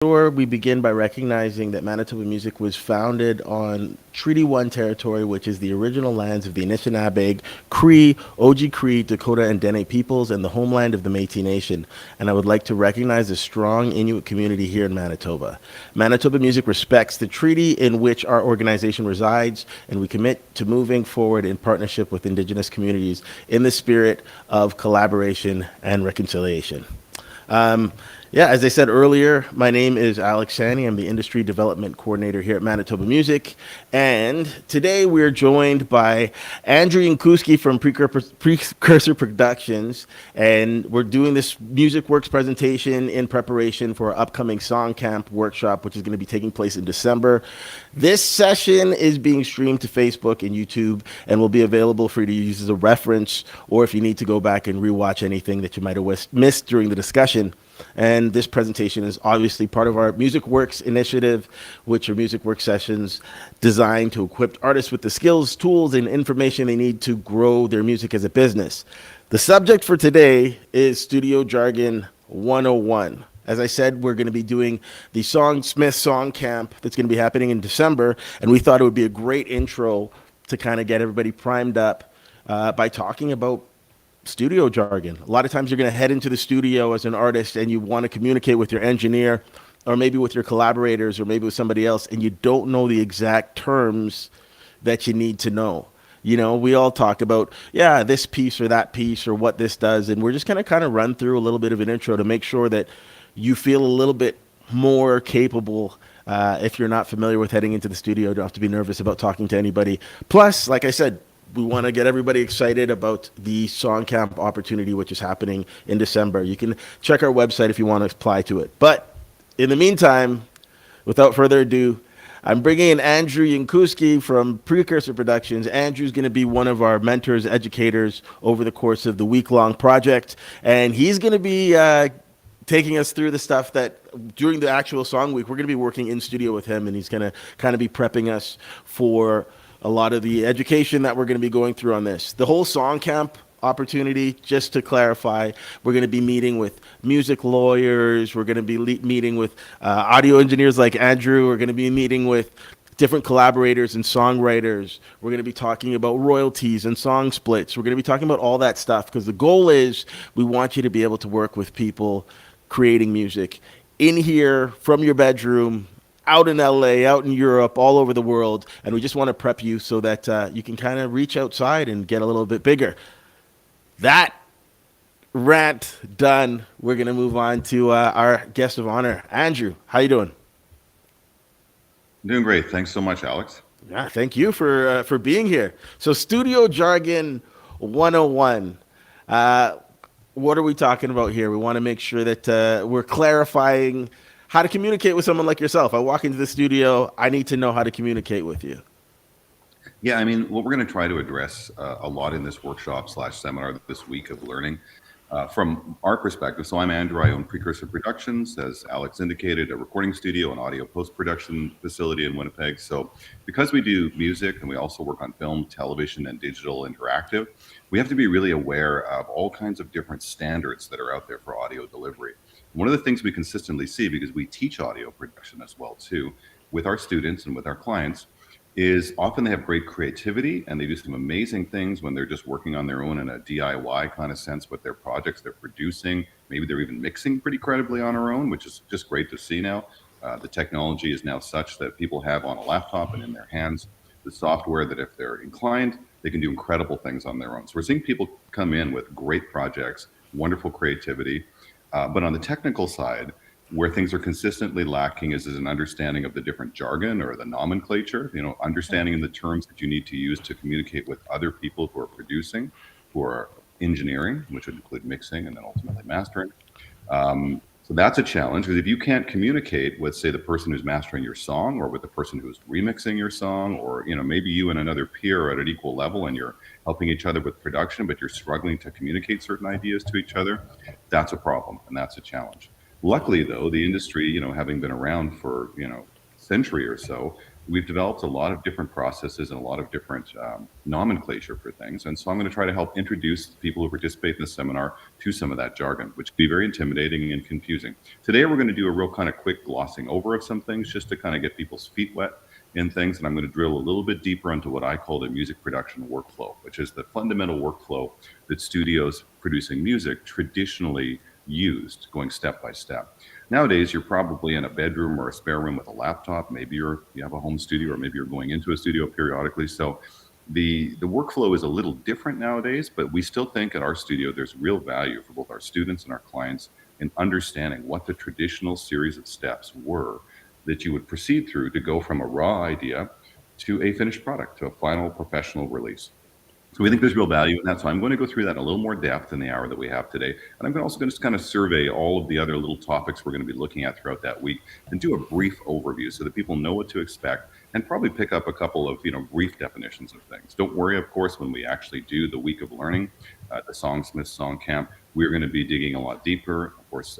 Sure, we begin by recognizing that Manitoba music was founded on Treaty 1 territory, which is the original lands of the Anishinaabe, Cree, Oji-Cree, Dakota, and Dene peoples, and the homeland of the Métis Nation. And I would like to recognize the strong Inuit community here in Manitoba. Manitoba music respects the treaty in which our organization resides, and we commit to moving forward in partnership with Indigenous communities in the spirit of collaboration and reconciliation. Um, yeah, as I said earlier, my name is Alex Sani. I'm the Industry Development Coordinator here at Manitoba Music. And today we're joined by Andrew Yankiwski from Precursor Productions. And we're doing this Music Works presentation in preparation for our upcoming Song Camp workshop, which is going to be taking place in December. This session is being streamed to Facebook and YouTube and will be available for you to use as a reference, or if you need to go back and rewatch anything that you might have missed during the discussion. And this presentation is obviously part of our Music Works initiative, which are Music Works sessions designed to equip artists with the skills, tools, and information they need to grow their music as a business. The subject for today is Studio Jargon 101. As I said, we're going to be doing the Songsmiths Song Camp that's going to be happening in December, and we thought it would be a great intro to kind of get everybody primed up by talking about studio jargon. A lot of times you're going to head into the studio as an artist and you want to communicate with your engineer or maybe with your collaborators or maybe with somebody else, and you don't know the exact terms that you need to know. You know, we all talk about, yeah, this piece or that piece or what this does, and we're just going to kind of run through a little bit of an intro to make sure that you feel a little bit more capable. If you're not familiar with heading into the studio, don't have to be nervous about talking to anybody. Plus, like I said, we want to get everybody excited about the Song Camp opportunity, which is happening in December. You can check our website if you want to apply to it. But in the meantime, without further ado, I'm bringing in Andrew Yankiwski from Precursor Productions. Andrew's going to be one of our mentors, educators over the course of the week-long project, and he's going to be taking us through the stuff that during the actual song week, we're going to be working in studio with him, and he's going to kind of be prepping us for a lot of the education that we're going to be going through on this. The whole Song Camp opportunity, just to clarify, we're going to be meeting with music lawyers. We're going to be meeting with audio engineers like Andrew. We're going to be meeting with different collaborators and songwriters. We're going to be talking about royalties and song splits. We're going to be talking about all that stuff because the goal is we want you to be able to work with people creating music in here from your bedroom, out in LA, out in Europe, all over the world. And we just want to prep you so that you can kind of reach outside and get a little bit bigger. That rant done. We're going to move on to our guest of honor, Andrew. How you doing? Doing great. Thanks so much, Alex. Yeah, thank you for being here. So Studio Jargon 101. What are we talking about here? We want to make sure that we're clarifying how to communicate with someone like yourself. I walk into the studio, I need to know how to communicate with you. Yeah, I mean, what we're going to try to address a lot in this workshop / seminar this week of learning from our perspective. So I'm Andrew. I own Precursor Productions, as Alex indicated, a recording studio and audio post-production facility in Winnipeg. So because we do music and we also work on film, television, and digital interactive, we have to be really aware of all kinds of different standards that are out there for audio delivery. One of the things we consistently see, because we teach audio production as well too, with our students and with our clients, is often they have great creativity and they do some amazing things when they're just working on their own in a DIY kind of sense with their projects they're producing. Maybe they're even mixing pretty credibly on their own, which is just great to see now. The technology is now such that people have on a laptop and in their hands the software that if they're inclined, they can do incredible things on their own. So we're seeing people come in with great projects, wonderful creativity, but on the technical side, where things are consistently lacking is an understanding of the different jargon or the nomenclature, understanding the terms that you need to use to communicate with other people who are producing, who are engineering, which would include mixing and then ultimately mastering. So that's a challenge, because if you can't communicate with, say, the person who's mastering your song or with the person who's remixing your song, or maybe you and another peer are at an equal level and you're helping each other with production, but you're struggling to communicate certain ideas to each other, that's a problem and that's a challenge. Luckily, though, the industry, having been around for century or so, we've developed a lot of different processes and a lot of different nomenclature for things. And so I'm going to try to help introduce people who participate in the seminar to some of that jargon, which can be very intimidating and confusing. Today, we're going to do a real kind of quick glossing over of some things just to kind of get people's feet wet in things. And I'm going to drill a little bit deeper into what I call the music production workflow, which is the fundamental workflow that studios producing music traditionally used, going step by step. Nowadays, you're probably in a bedroom or a spare room with a laptop. Maybe you have a home studio, or maybe you're going into a studio periodically. So the workflow is a little different nowadays, but we still think at our studio there's real value for both our students and our clients in understanding what the traditional series of steps were that you would proceed through to go from a raw idea to a finished product, to a final professional release. So we think there's real value in that. So I'm going to go through that in a little more depth in the hour that we have today. And I'm also going to just kind of survey all of the other little topics we're going to be looking at throughout that week and do a brief overview so that people know what to expect and probably pick up a couple of, brief definitions of things. Don't worry, of course, when we actually do the week of learning, the Songsmiths Song Camp, we're going to be digging a lot deeper. Of course,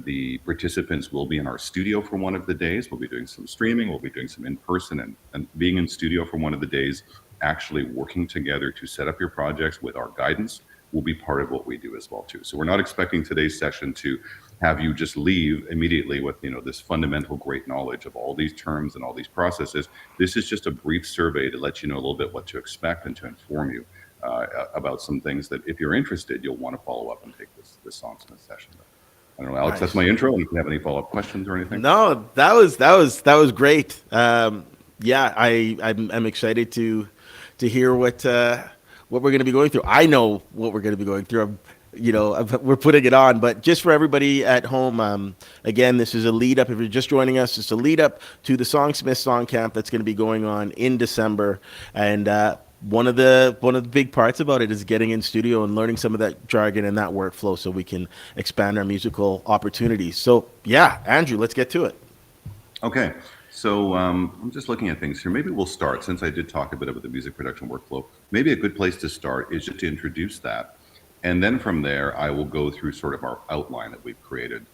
the participants will be in our studio for one of the days. We'll be doing some streaming. We'll be doing some in-person and being in studio for one of the days, actually working together to set up your projects with our guidance will be part of what we do as well too. So we're not expecting today's session to have you just leave immediately with this fundamental great knowledge of all these terms and all these processes. This is just a brief survey to let you know a little bit what to expect and to inform you about some things that if you're interested, you'll want to follow up and take this Songsmith session. I don't know, Alex. Nice. That's my intro. And if you have any follow-up questions or anything. No, that was great. Yeah, I'm excited to hear what we're going to be going through. I know what we're going to be going through. We're putting it on, but just for everybody at home, again, this is a lead up. If you're just joining us, it's a lead up to the Songsmiths Song Camp that's going to be going on in December. And one of the big parts about it is getting in studio and learning some of that jargon and that workflow so we can expand our musical opportunities. So yeah, Andrew, let's get to it. Okay. So I'm just looking at things here. Maybe we'll start, since I did talk a bit about the music production workflow, maybe a good place to start is just to introduce that. And then from there, I will go through sort of our outline that we've created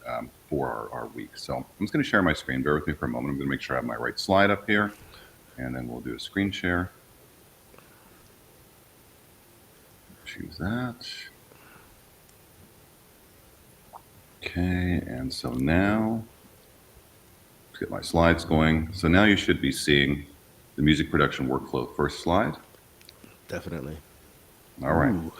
for our week. So I'm just going to share my screen. Bear with me for a moment. I'm going to make sure I have my right slide up here. And then we'll do a screen share. Choose that. Okay, and so now, let's get my slides going. So now you should be seeing the music production workflow first slide. Definitely. All right. Ooh.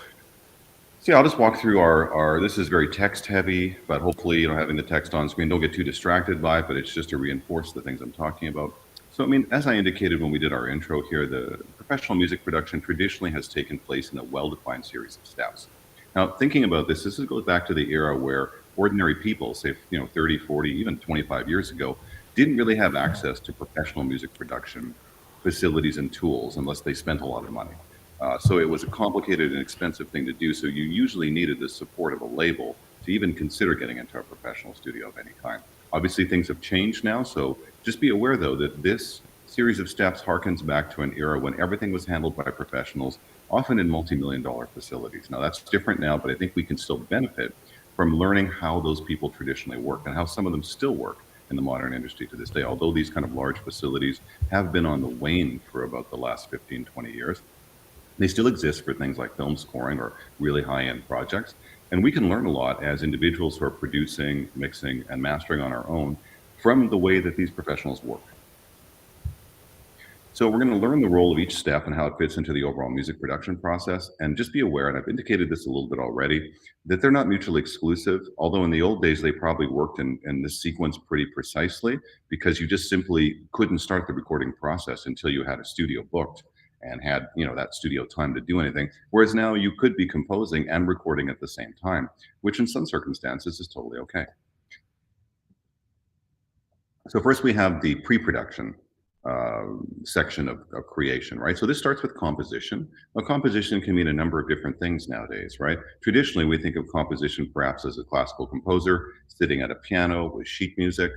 So yeah, I'll just walk through our this is very text heavy, but hopefully, having the text on screen, don't get too distracted by it, but it's just to reinforce the things I'm talking about. So, as I indicated when we did our intro here, the professional music production traditionally has taken place in a well-defined series of steps. Now, thinking about this goes back to the era where ordinary people, say, 30, 40, even 25 years ago, didn't really have access to professional music production facilities and tools unless they spent a lot of money. So it was a complicated and expensive thing to do. So you usually needed the support of a label to even consider getting into a professional studio of any kind. Obviously, things have changed now. So just be aware, though, that this series of steps harkens back to an era when everything was handled by professionals, often in multi-million-dollar facilities. Now, that's different now, but I think we can still benefit from learning how those people traditionally work and how some of them still work in the modern industry to this day. Although these kind of large facilities have been on the wane for about the last 15, 20 years, they still exist for things like film scoring or really high-end projects. And we can learn a lot as individuals who are producing, mixing, and mastering on our own from the way that these professionals work. So we're going to learn the role of each step and how it fits into the overall music production process. And just be aware, and I've indicated this a little bit already, that they're not mutually exclusive. Although in the old days, they probably worked in this sequence pretty precisely because you just simply couldn't start the recording process until you had a studio booked and had that studio time to do anything. Whereas now you could be composing and recording at the same time, which in some circumstances is totally okay. So first we have the pre-production section of creation, right? So this starts with composition. Now, composition can mean a number of different things nowadays, right? Traditionally, we think of composition perhaps as a classical composer sitting at a piano with sheet music,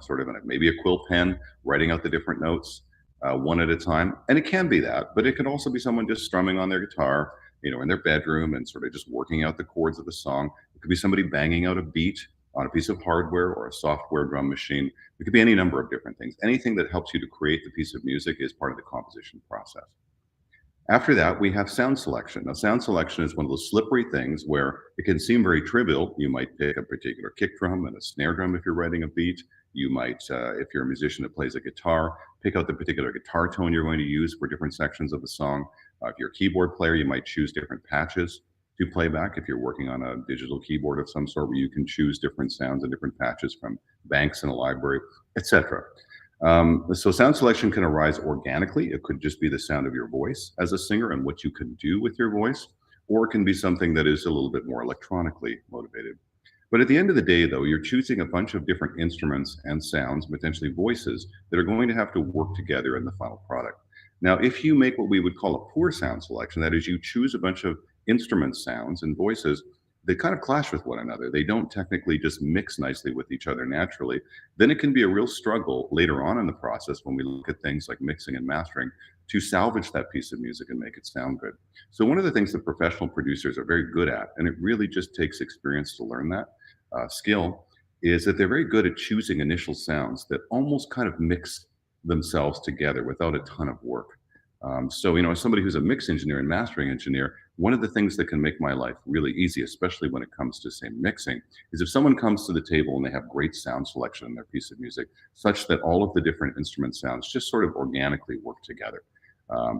sort of maybe a quill pen, writing out the different notes one at a time. And it can be that, but it can also be someone just strumming on their guitar, in their bedroom and sort of just working out the chords of the song. It could be somebody banging out a beat on a piece of hardware or a software drum machine. It could be any number of different things. Anything that helps you to create the piece of music is part of the composition process. After that, we have sound selection. Now, sound selection is one of those slippery things where it can seem very trivial. You might pick a particular kick drum and a snare drum if you're writing a beat. You might, if you're a musician that plays a guitar, pick out the particular guitar tone you're going to use for different sections of the song. If you're a keyboard player, you might choose different patches to playback. If you're working on a digital keyboard of some sort, where you can choose different sounds and different patches from banks in a library, etc. So sound selection can arise organically. It could just be the sound of your voice as a singer and what you can do with your voice, or it can be something that is a little bit more electronically motivated. But at the end of the day, though, you're choosing a bunch of different instruments and sounds, potentially voices, that are going to have to work together in the final product. Now, if you make what we would call a poor sound selection, that is, you choose a bunch of instrument sounds and voices that kind of clash with one another, they don't technically just mix nicely with each other naturally, then it can be a real struggle later on in the process when we look at things like mixing and mastering to salvage that piece of music and make it sound good. So one of the things that professional producers are very good at, and it really just takes experience to learn that skill, is that they're very good at choosing initial sounds that almost kind of mix themselves together without a ton of work. So, as somebody who's a mix engineer and mastering engineer, one of the things that can make my life really easy, especially when it comes to, say, mixing, is if someone comes to the table and they have great sound selection in their piece of music, such that all of the different instrument sounds just sort of organically work together.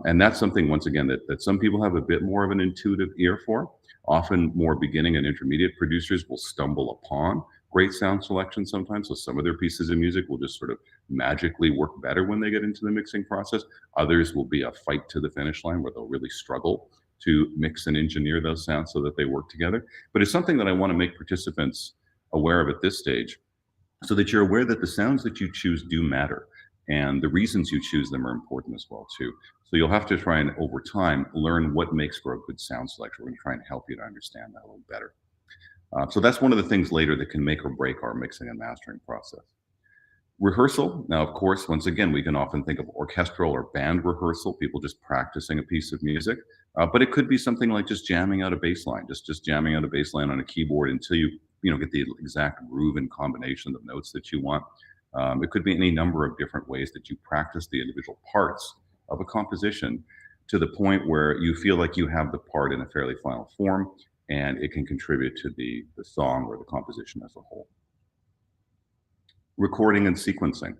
And that's something, once again, that some people have a bit more of an intuitive ear for. Often more beginning and intermediate producers will stumble upon great sound selection sometimes. So some of their pieces of music will just sort of magically work better when they get into the mixing process. Others will be a fight to the finish line where they'll really struggle to mix and engineer those sounds so that they work together. But it's something that I want to make participants aware of at this stage, so that you're aware that the sounds that you choose do matter. And the reasons you choose them are important as well, too. So you'll have to try and, over time, learn what makes for a good sound selection. We're going to try and help you to understand that a little better. So that's one of the things later that can make or break our mixing and mastering process. Rehearsal. Now, of course, once again, we can often think of orchestral or band rehearsal, people just practicing a piece of music. But it could be something like just jamming out a bass line, just jamming out a bass line on a keyboard until you get the exact groove and combination of notes that you want. It could be any number of different ways that you practice the individual parts of a composition to the point where you feel like you have the part in a fairly final form, and it can contribute to the song or the composition as a whole. Recording and sequencing.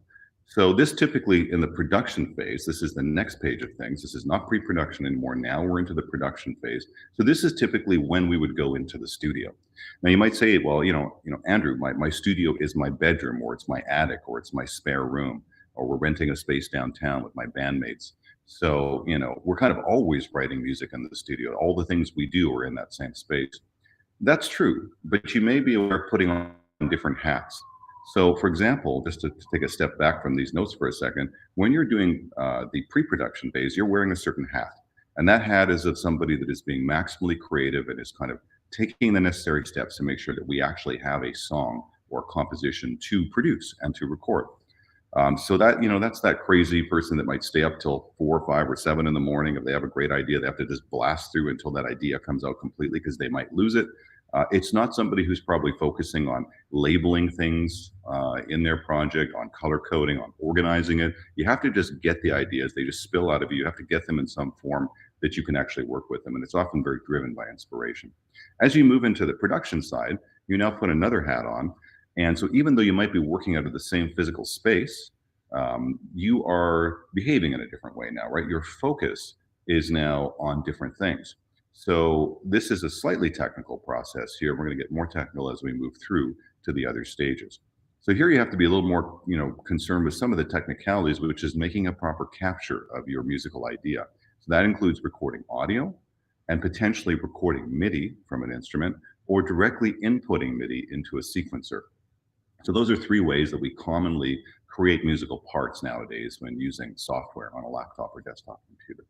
So this typically in the production phase, this is the next page of things. This is not pre-production anymore. Now we're into the production phase. So this is typically when we would go into the studio. Now you might say, well, Andrew, my studio is my bedroom, or it's my attic, or it's my spare room, or we're renting a space downtown with my bandmates. So, we're kind of always writing music in the studio. All the things we do are in that same space. That's true, but you may be aware of putting on different hats. So, for example, just to take a step back from these notes for a second, when you're doing the pre-production phase, you're wearing a certain hat. And that hat is of somebody that is being maximally creative and is kind of taking the necessary steps to make sure that we actually have a song or composition to produce and to record. So that, that's that crazy person that might stay up till 4 or 5 or 7 in the morning. If they have a great idea, they have to just blast through until that idea comes out completely because they might lose it. It's not somebody who's probably focusing on labeling things in their project, on color coding, on organizing it. You have to just get the ideas. They just spill out of you. You have to get them in some form that you can actually work with them. And it's often very driven by inspiration. As you move into the production side, you now put another hat on. And so even though you might be working out of the same physical space, you are behaving in a different way now, right? Your focus is now on different things. So this is a slightly technical process here. We're going to get more technical as we move through to the other stages. So here you have to be a little more, concerned with some of the technicalities, which is making a proper capture of your musical idea. So that includes recording audio and potentially recording MIDI from an instrument, or directly inputting MIDI into a sequencer. So those are 3 ways that we commonly create musical parts nowadays when using software on a laptop or desktop computer.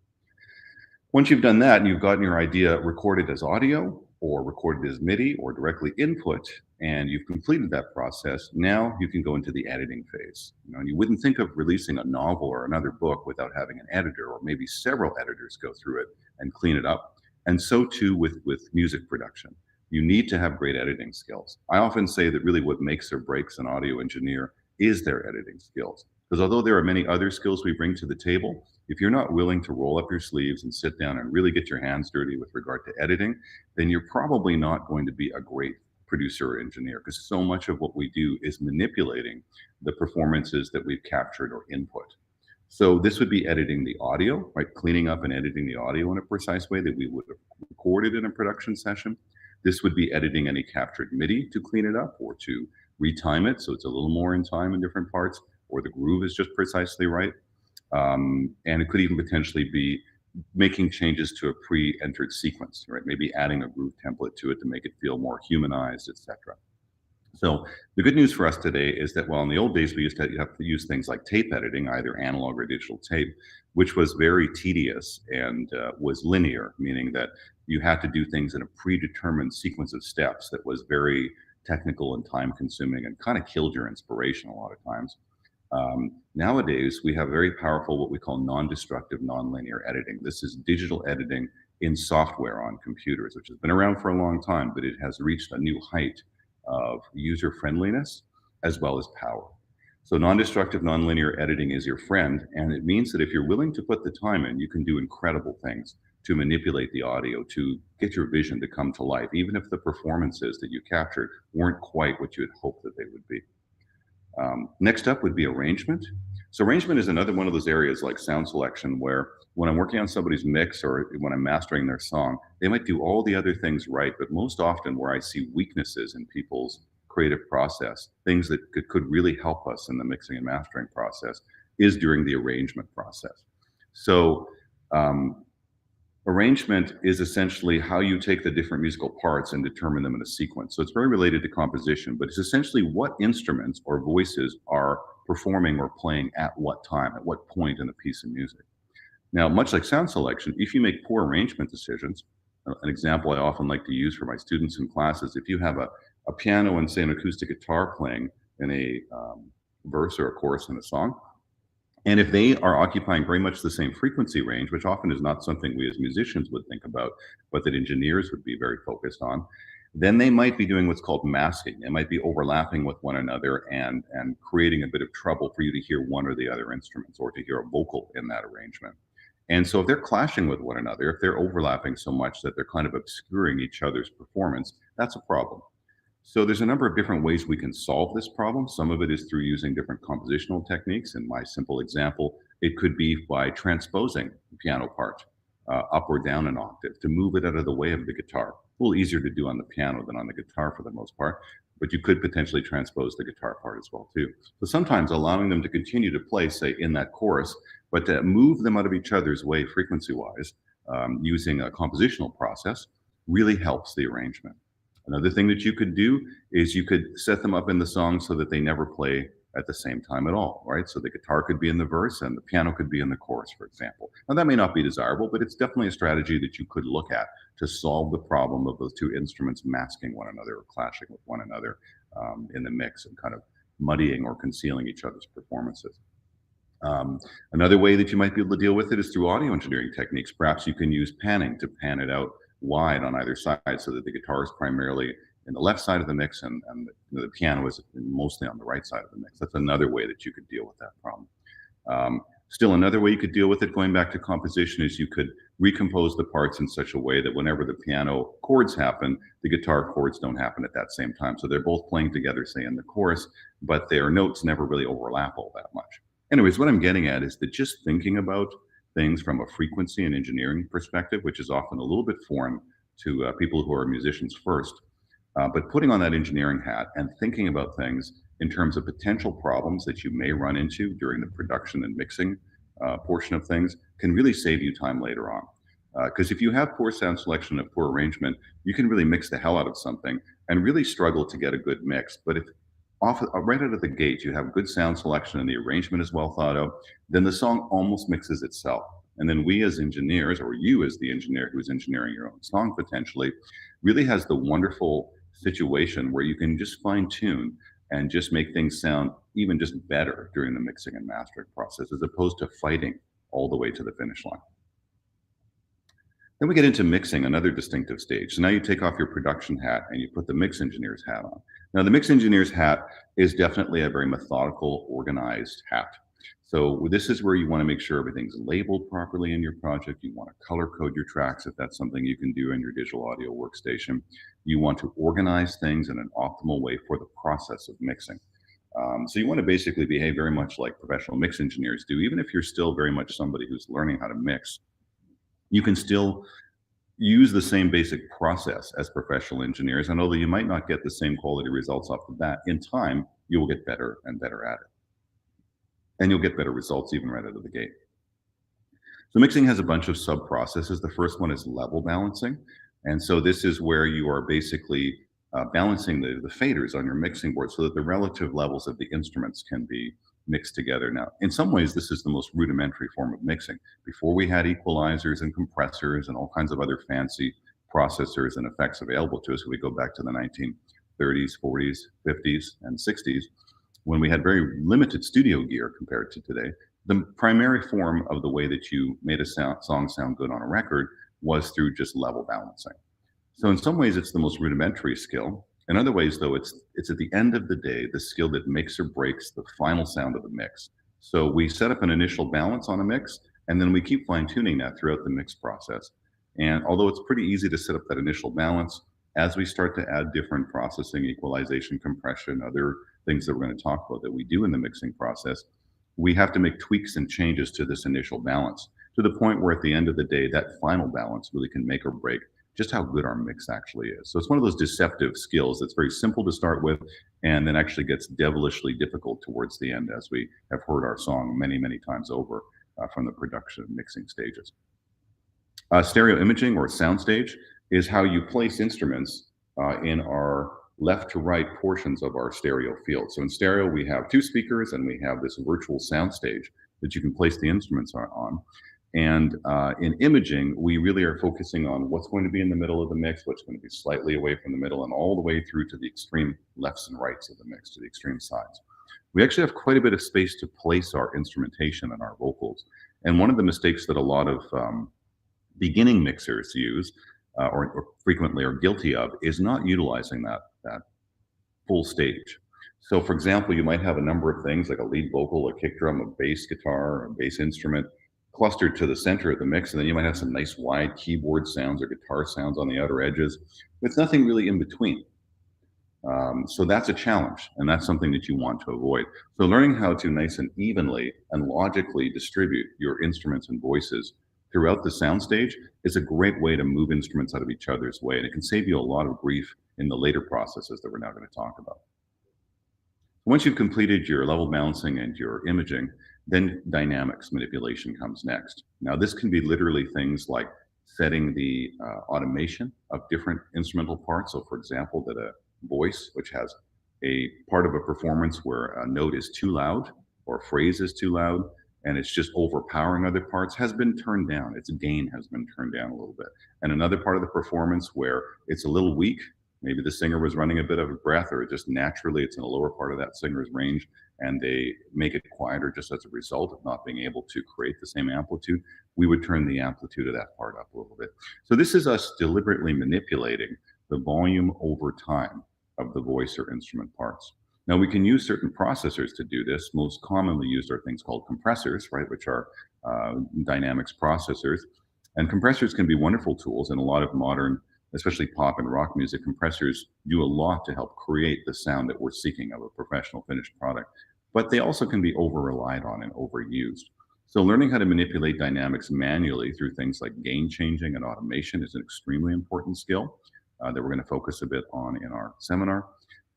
Once you've done that and you've gotten your idea recorded as audio or recorded as MIDI or directly input, and you've completed that process, now you can go into the editing phase. And you wouldn't think of releasing a novel or another book without having an editor, or maybe several editors go through it and clean it up. And so too with music production. you need to have great editing skills. I often say that really what makes or breaks an audio engineer is their editing skills. Because although there are many other skills we bring to the table, if you're not willing to roll up your sleeves and sit down and really get your hands dirty with regard to editing, then you're probably not going to be a great producer or engineer, because so much of what we do is manipulating the performances that we've captured or input. So this would be editing the audio, right? Cleaning up and editing the audio in a precise way that we would have recorded in a production session. This would be editing any captured MIDI to clean it up or to retime it so it's a little more in time in different parts, or the groove is just precisely right. And it could even potentially be making changes to a pre-entered sequence, right? Maybe adding a groove template to it to make it feel more humanized, etc. So the good news for us today is that while in the old days we used to have to use things like tape editing, either analog or digital tape, which was very tedious and was linear, meaning that you had to do things in a predetermined sequence of steps that was very technical and time consuming and kind of killed your inspiration a lot of times. Nowadays, we have very powerful, what we call non-destructive, non-linear editing. This is digital editing in software on computers, which has been around for a long time, but it has reached a new height of user friendliness as well as power. So non-destructive, non-linear editing is your friend, and it means that if you're willing to put the time in, you can do incredible things to manipulate the audio, to get your vision to come to life, even if the performances that you captured weren't quite what you had hoped that they would be. Next up would be arrangement. So arrangement is another one of those areas like sound selection where when I'm working on somebody's mix or when I'm mastering their song, they might do all the other things right, but most often where I see weaknesses in people's creative process, things that could really help us in the mixing and mastering process, is during the arrangement process. So arrangement is essentially how you take the different musical parts and determine them in a sequence. So it's very related to composition, but it's essentially what instruments or voices are performing or playing at what time, at what point in a piece of music. Now, much like sound selection, if you make poor arrangement decisions, an example I often like to use for my students in classes, if you have a piano and say an acoustic guitar playing in a verse or a chorus in a song, and if they are occupying very much the same frequency range, which often is not something we as musicians would think about, but that engineers would be very focused on, then they might be doing what's called masking. They might be overlapping with one another and creating a bit of trouble for you to hear one or the other instruments or to hear a vocal in that arrangement. And so if they're clashing with one another, if they're overlapping so much that they're kind of obscuring each other's performance, that's a problem. So there's a number of different ways we can solve this problem. Some of it is through using different compositional techniques. In my simple example, it could be by transposing the piano part up or down an octave to move it out of the way of the guitar. A little easier to do on the piano than on the guitar for the most part, but you could potentially transpose the guitar part as well too. So sometimes allowing them to continue to play, say, in that chorus, but to move them out of each other's way frequency-wise using a compositional process really helps the arrangement. Another thing that you could do is you could set them up in the song so that they never play at the same time at all, right? So the guitar could be in the verse and the piano could be in the chorus, for example. Now that may not be desirable, but it's definitely a strategy that you could look at to solve the problem of those two instruments masking one another or clashing with one another in the mix and kind of muddying or concealing each other's performances. Another way that you might be able to deal with it is through audio engineering techniques. Perhaps you can use panning to pan it out wide on either side so that the guitar is primarily in the left side of the mix and the piano is mostly on the right side of the mix. That's another way that you could deal with that problem. Still another way you could deal with it, going back to composition, is you could recompose the parts in such a way that whenever the piano chords happen, the guitar chords don't happen at that same time. So they're both playing together, say, in the chorus, but their notes never really overlap all that much. Anyways, what I'm getting at is that just thinking about things from a frequency and engineering perspective, which is often a little bit foreign to people who are musicians first, but putting on that engineering hat and thinking about things in terms of potential problems that you may run into during the production and mixing portion of things can really save you time later on. Because if you have poor sound selection and poor arrangement, you can really mix the hell out of something and really struggle to get a good mix. But if right out of the gate, you have good sound selection and the arrangement is well thought out, then the song almost mixes itself. And then we as engineers, or you as the engineer who is engineering your own song potentially, really has the wonderful situation where you can just fine tune and just make things sound even just better during the mixing and mastering process, as opposed to fighting all the way to the finish line. Then we get into mixing, another distinctive stage. So now you take off your production hat and you put the mix engineer's hat on. Now the mix engineer's hat is definitely a very methodical, organized hat. So this is where you want to make sure everything's labeled properly in your project. You want to color code your tracks if that's something you can do in your digital audio workstation. You want to organize things in an optimal way for the process of mixing. So you want to basically behave very much like professional mix engineers do, even if you're still very much somebody who's learning how to mix. You can still use the same basic process as professional engineers, and although you might not get the same quality results off the bat, in time, you will get better and better at it. And you'll get better results even right out of the gate. So mixing has a bunch of sub-processes. The first one is level balancing. And so this is where you are basically balancing the faders on your mixing board so that the relative levels of the instruments can be mixed together. Now, in some ways, this is the most rudimentary form of mixing. Before we had equalizers and compressors and all kinds of other fancy processors and effects available to us, if we go back to the 1930s, 40s, 50s, and 60s, when we had very limited studio gear compared to today, the primary form of the way that you made a song sound good on a record was through just level balancing. So in some ways, it's the most rudimentary skill. In other ways, though, it's at the end of the day, the skill that makes or breaks the final sound of the mix. So we set up an initial balance on a mix, and then we keep fine-tuning that throughout the mix process. And although it's pretty easy to set up that initial balance, as we start to add different processing, equalization, compression, other things that we're going to talk about that we do in the mixing process, we have to make tweaks and changes to this initial balance to the point where at the end of the day, that final balance really can make or break just how good our mix actually is. So it's one of those deceptive skills that's very simple to start with and then actually gets devilishly difficult towards the end, as we have heard our song many, many times over from the production and mixing stages. Stereo imaging or soundstage is how you place instruments in our left to right portions of our stereo field. So in stereo, we have two speakers and we have this virtual soundstage that you can place the instruments on. And in imaging, we really are focusing on what's going to be in the middle of the mix, what's going to be slightly away from the middle, and all the way through to the extreme lefts and rights of the mix, to the extreme sides. We actually have quite a bit of space to place our instrumentation and our vocals. And one of the mistakes that a lot of beginning mixers use, or frequently are guilty of, is not utilizing that full stage. So for example, you might have a number of things like a lead vocal, a kick drum, a bass guitar, a bass instrument, clustered to the center of the mix, and then you might have some nice wide keyboard sounds or guitar sounds on the outer edges, with nothing really in between. So that's a challenge, and that's something that you want to avoid. So learning how to nice and evenly and logically distribute your instruments and voices throughout the soundstage is a great way to move instruments out of each other's way, and it can save you a lot of grief in the later processes that we're now going to talk about. Once you've completed your level balancing and your imaging, then dynamics manipulation comes next. Now, this can be literally things like setting the automation of different instrumental parts. So for example, that a voice, which has a part of a performance where a note is too loud or a phrase is too loud, and it's just overpowering other parts, has been turned down. Its gain has been turned down a little bit. And another part of the performance where it's a little weak, maybe the singer was running a bit of a breath, or just naturally it's in a lower part of that singer's range, and they make it quieter just as a result of not being able to create the same amplitude, we would turn the amplitude of that part up a little bit. So this is us deliberately manipulating the volume over time of the voice or instrument parts. Now we can use certain processors to do this. Most commonly used are things called compressors, right, which are dynamics processors. And compressors can be wonderful tools in a lot of modern, especially pop and rock music. Compressors do a lot to help create the sound that we're seeking of a professional finished product, but they also can be over-relied on and overused. So learning how to manipulate dynamics manually through things like gain changing and automation is an extremely important skill that we're going to focus a bit on in our seminar.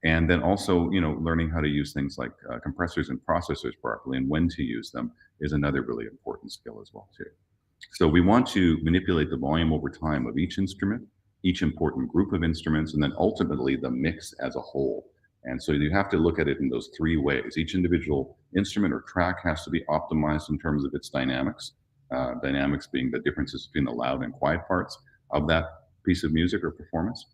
And then also, learning how to use things like compressors and processors properly and when to use them is another really important skill as well too. So we want to manipulate the volume over time of each instrument, each important group of instruments, and then ultimately the mix as a whole. And so you have to look at it in those three ways. Each individual instrument or track has to be optimized in terms of its dynamics, dynamics being the differences between the loud and quiet parts of that piece of music or performance.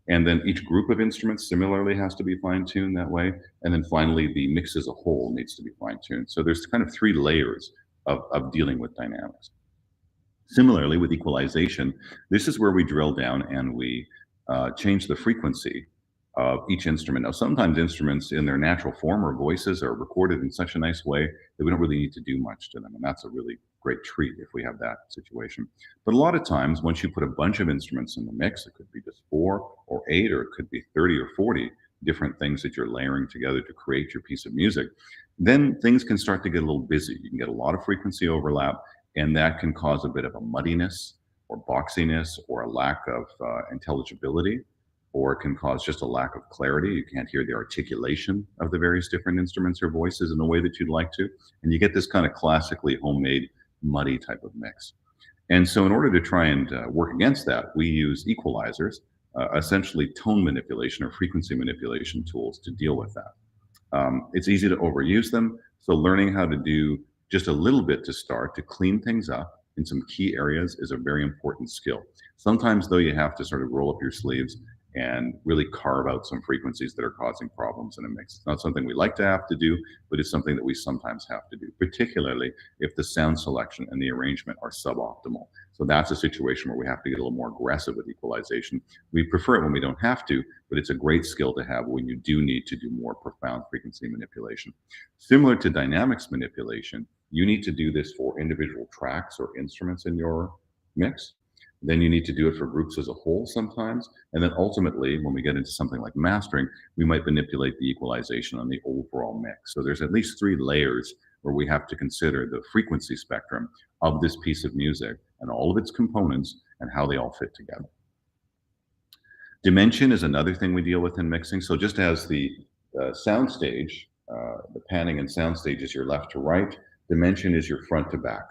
And then each group of instruments similarly has to be fine-tuned that way. And then finally, the mix as a whole needs to be fine-tuned. So there's kind of three layers of dealing with dynamics. Similarly, with equalization, this is where we drill down and we change the frequency of each instrument. Now, sometimes instruments in their natural form or voices are recorded in such a nice way that we don't really need to do much to them. And that's a really great treat if we have that situation. But a lot of times, once you put a bunch of instruments in the mix, it could be just 4 or 8, or it could be 30 or 40 different things that you're layering together to create your piece of music, then things can start to get a little busy. You can get a lot of frequency overlap, and that can cause a bit of a muddiness or boxiness or a lack of intelligibility, or it can cause just a lack of clarity. You can't hear the articulation of the various different instruments or voices in the way that you'd like to, and you get this kind of classically homemade muddy type of mix. And so in order to try and work against that, we use equalizers, essentially tone manipulation or frequency manipulation tools to deal with that. It's easy to overuse them, so learning how to do just a little bit to start to clean things up in some key areas is a very important skill. Sometimes, though, you have to sort of roll up your sleeves and really carve out some frequencies that are causing problems in a mix. It's not something we like to have to do, but it's something that we sometimes have to do, particularly if the sound selection and the arrangement are suboptimal. So that's a situation where we have to get a little more aggressive with equalization. We prefer it when we don't have to, but it's a great skill to have when you do need to do more profound frequency manipulation. Similar to dynamics manipulation, you need to do this for individual tracks or instruments in your mix. Then you need to do it for groups as a whole sometimes. And then ultimately, when we get into something like mastering, we might manipulate the equalization on the overall mix. So there's at least 3 layers where we have to consider the frequency spectrum of this piece of music and all of its components and how they all fit together. Dimension is another thing we deal with in mixing. So just as the sound stage, the panning and sound stage is your left to right, dimension is your front to back.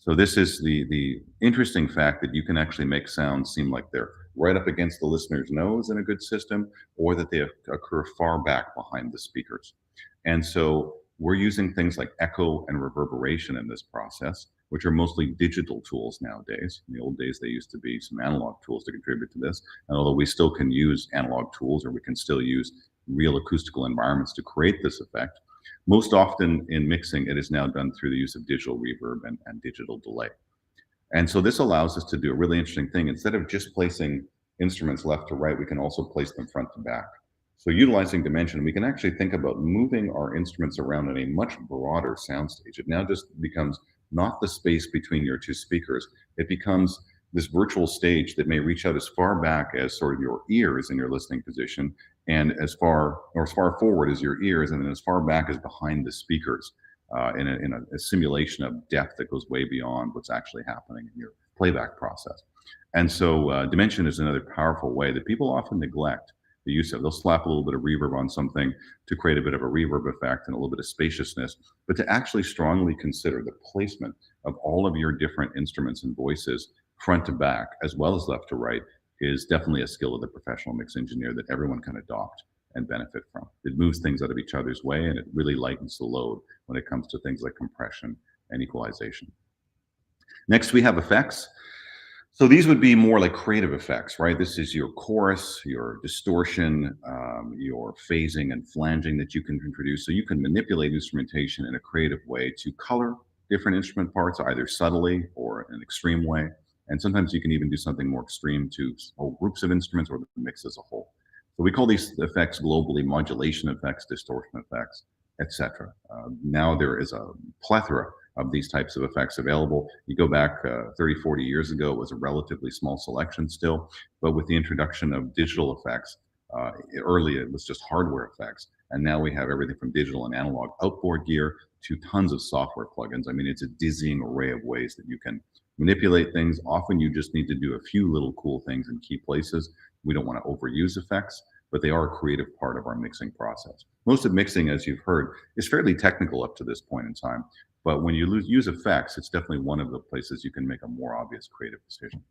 So this is the interesting fact that you can actually make sounds seem like they're right up against the listener's nose in a good system, or that they occur far back behind the speakers. And so we're using things like echo and reverberation in this process, which are mostly digital tools nowadays. In the old days, they used to be some analog tools to contribute to this. And although we still can use analog tools, or we can still use real acoustical environments to create this effect, most often in mixing, it is now done through the use of digital reverb and digital delay. And so this allows us to do a really interesting thing. Instead of just placing instruments left to right, we can also place them front to back. So utilizing dimension, we can actually think about moving our instruments around in a much broader soundstage. It now just becomes not the space between your 2 speakers. It becomes this virtual stage that may reach out as far back as sort of your ears in your listening position, and as far forward as your ears, and then as far back as behind the speakers, in a simulation of depth that goes way beyond what's actually happening in your playback process. And so dimension is another powerful way that people often neglect the use of. They'll slap a little bit of reverb on something to create a bit of a reverb effect and a little bit of spaciousness, but to actually strongly consider the placement of all of your different instruments and voices front to back, as well as left to right, is definitely a skill of the professional mix engineer that everyone can adopt and benefit from. It moves things out of each other's way, and it really lightens the load when it comes to things like compression and equalization. Next, we have effects. So these would be more like creative effects, right? This is your chorus, your distortion, your phasing and flanging that you can introduce. So you can manipulate instrumentation in a creative way to color different instrument parts, either subtly or in an extreme way. And sometimes you can even do something more extreme to whole groups of instruments or the mix as a whole. So we call these effects globally modulation effects, distortion effects, etc. Now there is a plethora of these types of effects available. You go back 30, 40 years ago, it was a relatively small selection still, but with the introduction of digital effects, early it was just hardware effects, and now we have everything from digital and analog outboard gear to tons of software plugins. I mean, it's a dizzying array of ways that you can manipulate things. Often you just need to do a few little cool things in key places. We don't want to overuse effects, but they are a creative part of our mixing process. Most of mixing, as you've heard, is fairly technical up to this point in time, but when you use effects, it's definitely one of the places you can make a more obvious creative decision.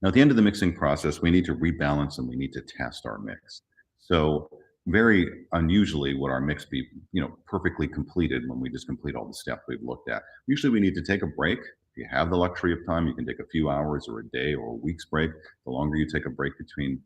Now, at the end of the mixing process, we need to rebalance and we need to test our mix. So very unusually would our mix be, perfectly completed when we just complete all the steps we've looked at. Usually we need to take a break. If you have the luxury of time, you can take a few hours or a day or a week's break. The longer you take a break between,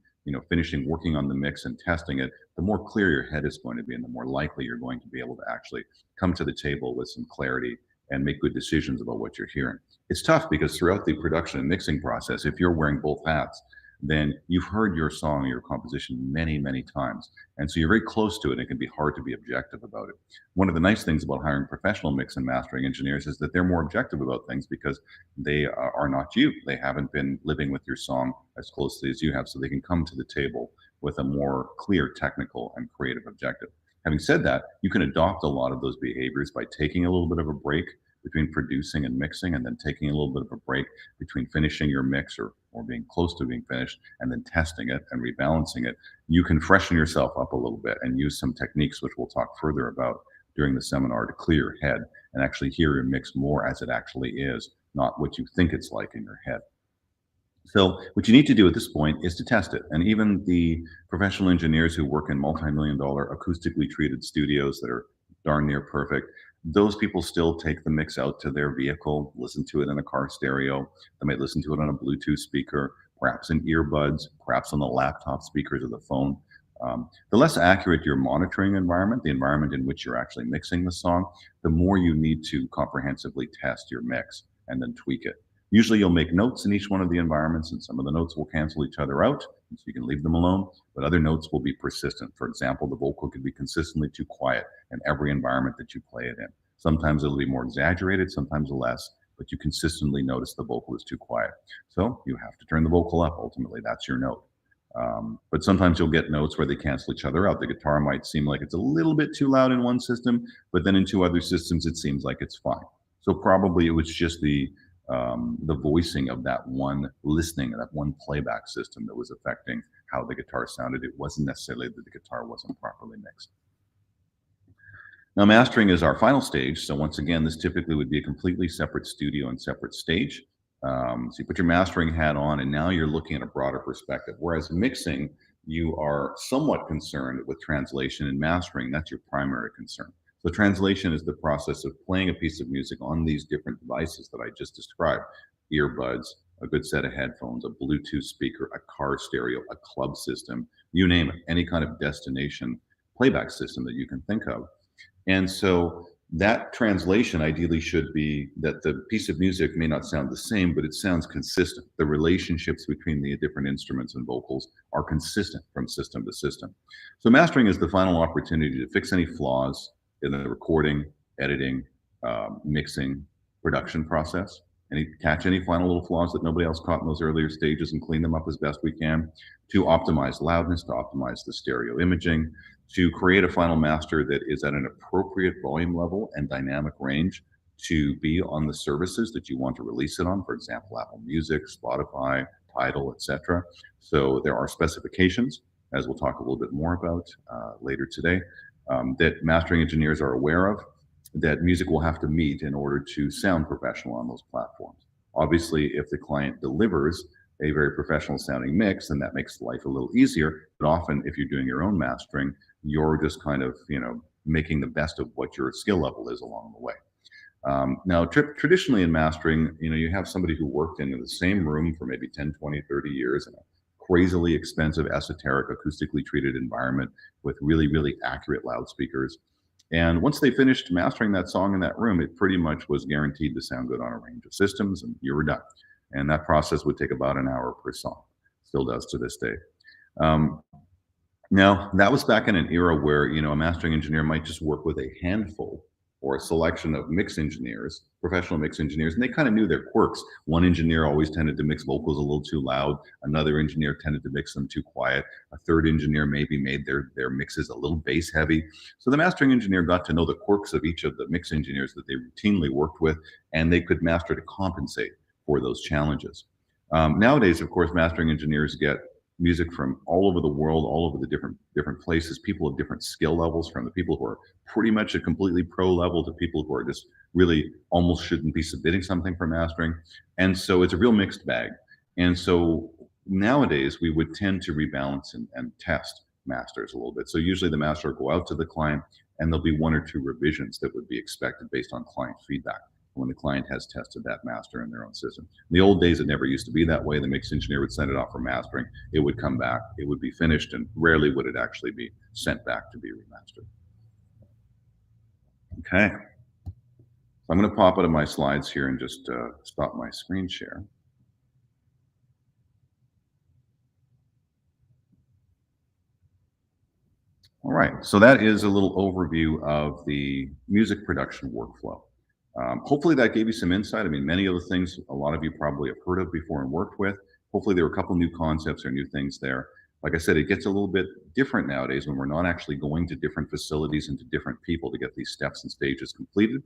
finishing working on the mix and testing it, the more clear your head is going to be and the more likely you're going to be able to actually come to the table with some clarity and make good decisions about what you're hearing. It's tough because throughout the production and mixing process, if you're wearing both hats, then you've heard your song or your composition many, many times. And so you're very close to it, and it can be hard to be objective about it. One of the nice things about hiring professional mix and mastering engineers is that they're more objective about things because they are not you. They haven't been living with your song as closely as you have, so they can come to the table with a more clear technical and creative objective. Having said that, you can adopt a lot of those behaviors by taking a little bit of a break between producing and mixing, and then taking a little bit of a break between finishing your mix or being close to being finished, and then testing it and rebalancing it. You can freshen yourself up a little bit and use some techniques, which we'll talk further about during the seminar, to clear your head and actually hear your mix more as it actually is, not what you think it's like in your head. So what you need to do at this point is to test it. And even the professional engineers who work in multi-million-dollar acoustically treated studios that are darn near perfect, those people still take the mix out to their vehicle, listen to it in a car stereo. They might listen to it on a Bluetooth speaker, perhaps in earbuds, perhaps on the laptop speakers of the phone. The less accurate your monitoring environment, the environment in which you're actually mixing the song, the more you need to comprehensively test your mix and then tweak it. Usually you'll make notes in each one of the environments, and some of the notes will cancel each other out, so you can leave them alone, but other notes will be persistent. For example, the vocal could be consistently too quiet in every environment that you play it in. Sometimes it'll be more exaggerated, sometimes less, but you consistently notice the vocal is too quiet. So you have to turn the vocal up. Ultimately, that's your note. But sometimes you'll get notes where they cancel each other out. The guitar might seem like it's a little bit too loud in one system, but then in two other systems, it seems like it's fine. So probably it was just the voicing of that one listening, that one playback system that was affecting how the guitar sounded. It wasn't necessarily that the guitar wasn't properly mixed. Now, mastering is our final stage. So once again, this typically would be a completely separate studio and separate stage. So you put your mastering hat on, and now you're looking at a broader perspective. Whereas mixing, you are somewhat concerned with translation, and mastering, that's your primary concern. So translation is the process of playing a piece of music on these different devices that I just described: earbuds, a good set of headphones, a Bluetooth speaker, a car stereo, a club system, you name it, any kind of destination playback system that you can think of. And so that translation ideally should be that the piece of music may not sound the same, but it sounds consistent. The relationships between the different instruments and vocals are consistent from system to system. So mastering is the final opportunity to fix any flaws in the recording, editing, mixing, production process, and catch any final little flaws that nobody else caught in those earlier stages and clean them up as best we can, to optimize loudness, to optimize the stereo imaging, to create a final master that is at an appropriate volume level and dynamic range to be on the services that you want to release it on, for example, Apple Music, Spotify, Tidal, etc. So there are specifications, as we'll talk a little bit more about later today, that mastering engineers are aware of, that music will have to meet in order to sound professional on those platforms. Obviously, if the client delivers a very professional sounding mix, then that makes life a little easier. But often, if you're doing your own mastering, you're just kind of, making the best of what your skill level is along the way. Now, traditionally in mastering, you have somebody who worked in the same room for maybe 10, 20, 30 years in a crazily expensive, esoteric, acoustically treated environment with really, really accurate loudspeakers. And once they finished mastering that song in that room, it pretty much was guaranteed to sound good on a range of systems, and you were done. And that process would take about an hour per song. Still does to this day. Now, that was back in an era where, a mastering engineer might just work with a handful or a selection of mix engineers, professional mix engineers, and they kind of knew their quirks. One engineer always tended to mix vocals a little too loud. Another engineer tended to mix them too quiet. A third engineer maybe made their mixes a little bass heavy. So the mastering engineer got to know the quirks of each of the mix engineers that they routinely worked with, and they could master to compensate for those challenges. Nowadays, of course, mastering engineers get music from all over the world, all over the different places, people of different skill levels, from the people who are pretty much a completely pro level to people who are just really almost shouldn't be submitting something for mastering. And so it's a real mixed bag. And so nowadays we would tend to rebalance and test masters a little bit. So usually the master will go out to the client, and there'll be one or two revisions that would be expected based on client feedback when the client has tested that master in their own system. In the old days, it never used to be that way. The mix engineer would send it off for mastering. It would come back, it would be finished, and rarely would it actually be sent back to be remastered. Okay. So I'm going to pop out of my slides here and just stop my screen share. All right, so that is a little overview of the music production workflow. Hopefully that gave you some insight. I mean, many of the things a lot of you probably have heard of before and worked with. Hopefully there were a couple new concepts or new things there. Like I said, it gets a little bit different nowadays when we're not actually going to different facilities and to different people to get these steps and stages completed.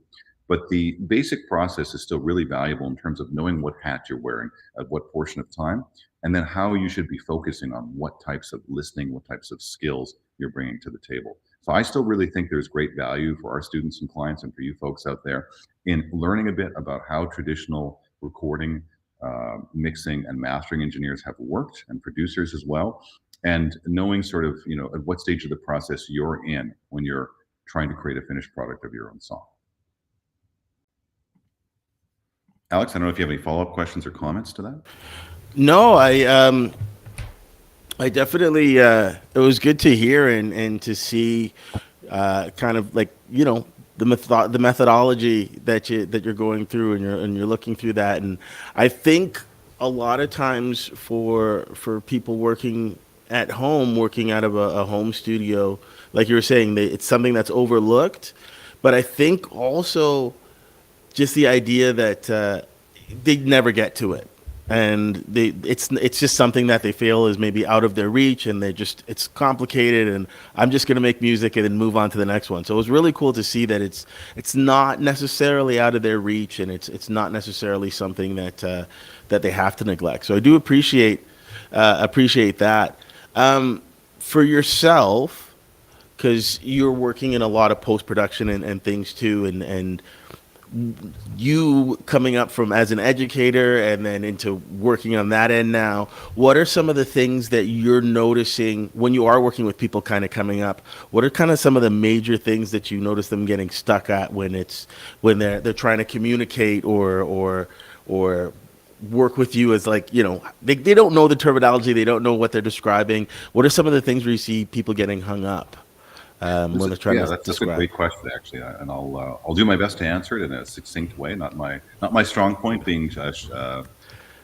But the basic process is still really valuable in terms of knowing what hat you're wearing at what portion of time, and then how you should be focusing on what types of listening, what types of skills you're bringing to the table. So I still really think there's great value for our students and clients and for you folks out there in learning a bit about how traditional recording, mixing, and mastering engineers have worked, and producers as well, and knowing sort of, at what stage of the process you're in when you're trying to create a finished product of your own song. Alex, I don't know if you have any follow-up questions or comments to that. No, I definitely, it was good to hear and to see, kind of like, the methodology that you're going through, and you're looking through that. And I think a lot of times for people working at home, working out of a home studio, like you were saying, it's something that's overlooked. But I think also just the idea that they never get to it, and it's just something that they feel is maybe out of their reach, and it's complicated, and I'm just going to make music and then move on to the next one. So it was really cool to see that it's not necessarily out of their reach, and it's not necessarily something that they have to neglect. So I do appreciate that. For yourself, because you're working in a lot of post-production and things too, and you coming up from as an educator and then into working on that end now, what are some of the things that you're noticing when you are working with people kind of coming up? What are kind of some of the major things that you notice them getting stuck at when they're trying to communicate or work with you as, like, they don't know the terminology, they don't know what they're describing. What are some of the things where you see people getting hung up? That's a great question, actually, and I'll do my best to answer it in a succinct way. Not my strong point being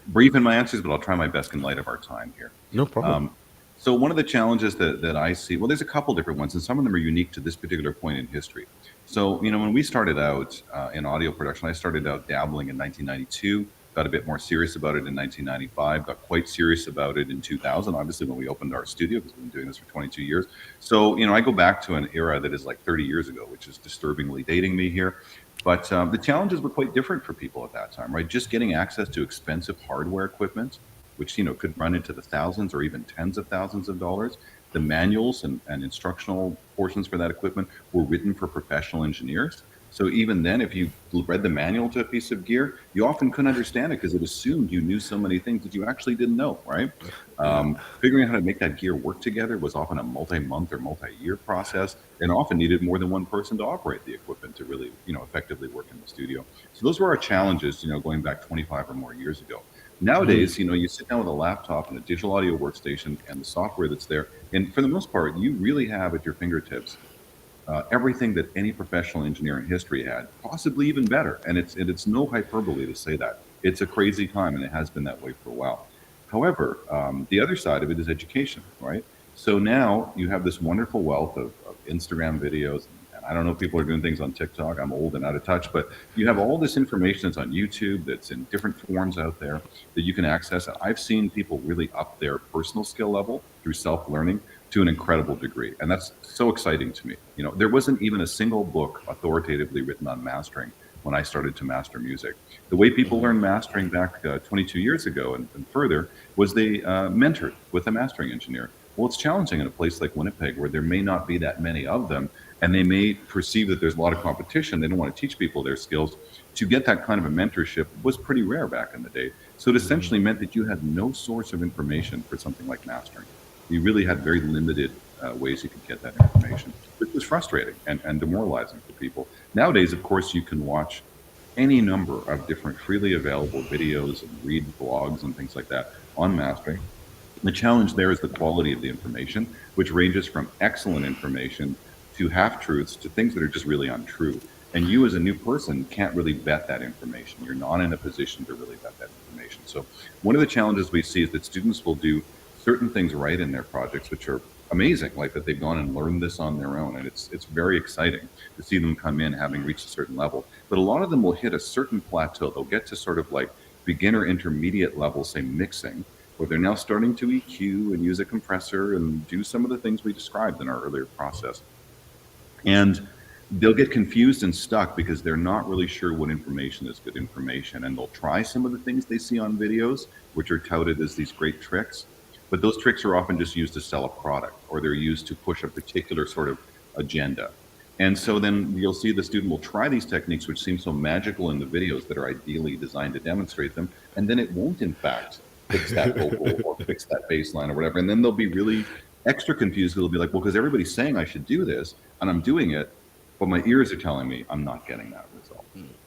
brief in my answers, but I'll try my best in light of our time here. No problem. So one of the challenges that I see, well, there's a couple different ones, and some of them are unique to this particular point in history. So when we started out in audio production, I started out dabbling in 1992. Got a bit more serious about it in 1995, got quite serious about it in 2000, obviously, when we opened our studio, because we've been doing this for 22 years. So, I go back to an era that is like 30 years ago, which is disturbingly dating me here. But the challenges were quite different for people at that time, right? Just getting access to expensive hardware equipment, which, could run into the thousands or even tens of thousands of dollars. The manuals and instructional portions for that equipment were written for professional engineers. So even then, if you read the manual to a piece of gear, you often couldn't understand it because it assumed you knew so many things that you actually didn't know, right? Figuring out how to make that gear work together was often a multi-month or multi-year process, and often needed more than one person to operate the equipment to really, effectively work in the studio. So those were our challenges, going back 25 or more years ago. Nowadays, you sit down with a laptop and a digital audio workstation and the software that's there, and for the most part, you really have at your fingertips everything that any professional engineer in history had, possibly even better. And it's no hyperbole to say that. It's a crazy time, and it has been that way for a while. However, the other side of it is education, right? So now you have this wonderful wealth of Instagram videos. And I don't know if people are doing things on TikTok. I'm old and out of touch, but you have all this information that's on YouTube, that's in different forms out there that you can access. And I've seen people really up their personal skill level through self-learning to an incredible degree. And that's so exciting to me. There wasn't even a single book authoritatively written on mastering when I started to master music. The way people learned mastering back 22 years ago and further was they mentored with a mastering engineer. Well, it's challenging in a place like Winnipeg where there may not be that many of them, and they may perceive that there's a lot of competition. They don't want to teach people their skills. To get that kind of a mentorship was pretty rare back in the day. So it essentially meant that you had no source of information for something like mastering. You really had very limited ways you could get that information, which was frustrating and demoralizing for people. Nowadays, of course, you can watch any number of different freely available videos and read blogs and things like that on mastering. The challenge there is the quality of the information, which ranges from excellent information to half-truths to things that are just really untrue. And you as a new person can't really vet that information. You're not in a position to really vet that information. So one of the challenges we see is that students will do certain things right in their projects, which are amazing, like that they've gone and learned this on their own. And it's very exciting to see them come in having reached a certain level. But a lot of them will hit a certain plateau. They'll get to sort of like beginner intermediate level, say mixing, where they're now starting to EQ and use a compressor and do some of the things we described in our earlier process. And they'll get confused and stuck because they're not really sure what information is good information. And they'll try some of the things they see on videos, which are touted as these great tricks. But those tricks are often just used to sell a product, or they're used to push a particular sort of agenda. And so then you'll see the student will try these techniques, which seem so magical in the videos that are ideally designed to demonstrate them. And then it won't, in fact, fix that vocal or fix that bass line or whatever. And then they'll be really extra confused. They'll be like, well, because everybody's saying I should do this and I'm doing it, but my ears are telling me I'm not getting that result.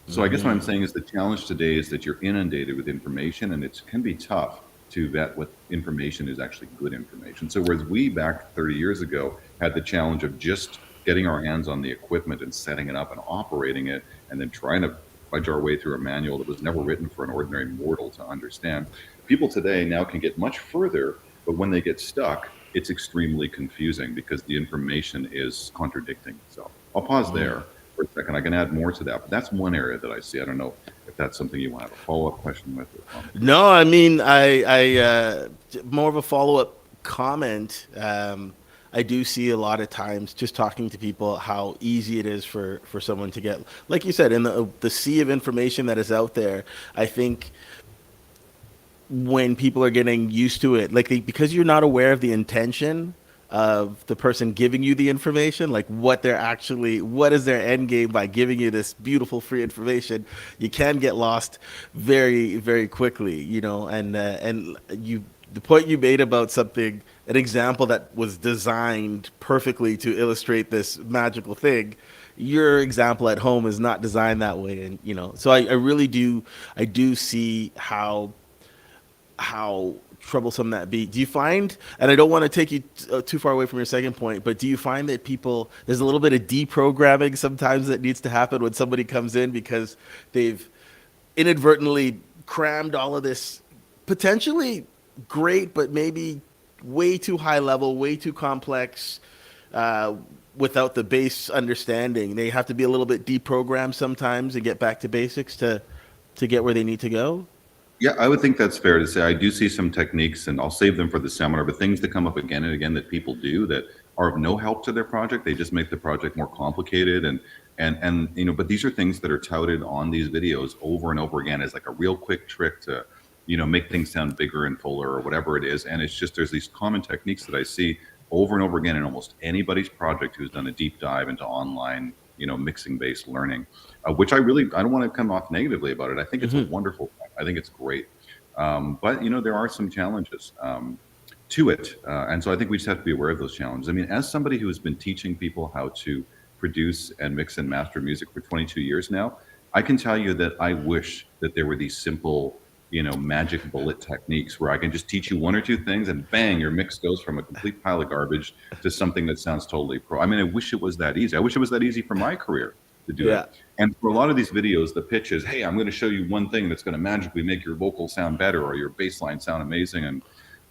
So I guess what I'm saying is the challenge today is that you're inundated with information, and it can be tough to vet what information is actually good information. So whereas we back 30 years ago had the challenge of just getting our hands on the equipment and setting it up and operating it, and then trying to fudge our way through a manual that was never written for an ordinary mortal to understand. People today now can get much further, but when they get stuck, it's extremely confusing because the information is contradicting itself. I'll pause there for a second. I can add more to that, but that's one area that I see. I don't know if that's something you want to have a follow-up question with. No, I mean, I more of a follow-up comment. I do see a lot of times just talking to people how easy it is for someone to get, like you said, in the sea of information that is out there. I think when people are getting used to it, like because you're not aware of the intention of the person giving you the information, like what is their end game by giving you this beautiful free information, you can get lost very, very quickly, you know. And the point you made about something, an example that was designed perfectly to illustrate this magical thing, your example at home is not designed that way. And, you know, so I really do, I do see how troublesome that be. Do you find, and I don't want to take you too far away from your second point, but do you find that there's a little bit of deprogramming sometimes that needs to happen when somebody comes in because they've inadvertently crammed all of this potentially great, but maybe way too high level, way too complex, without the base understanding? They have to be a little bit deprogrammed sometimes and get back to basics to get where they need to go? Yeah, I would think that's fair to say. I do see some techniques, and I'll save them for the seminar, but things that come up again and again that people do that are of no help to their project. They just make the project more complicated, and you know, but these are things that are touted on these videos over and over again as like a real quick trick to, you know, make things sound bigger and fuller or whatever it is. And it's just, there's these common techniques that I see over and over again in almost anybody's project who's done a deep dive into online, you know, mixing based learning, which I don't want to come off negatively about it. I think it's a wonderful thing. I think it's great. But, you know, there are some challenges to it. And so I think we just have to be aware of those challenges. I mean, as somebody who has been teaching people how to produce and mix and master music for 22 years now, I can tell you that I wish that there were these simple, you know, magic bullet techniques where I can just teach you one or two things and bang, your mix goes from a complete pile of garbage to something that sounds totally pro. I mean, I wish it was that easy. I wish it was that easy for my career to do it. And for a lot of these videos, the pitch is, hey, I'm going to show you one thing that's going to magically make your vocal sound better or your bass line sound amazing. And,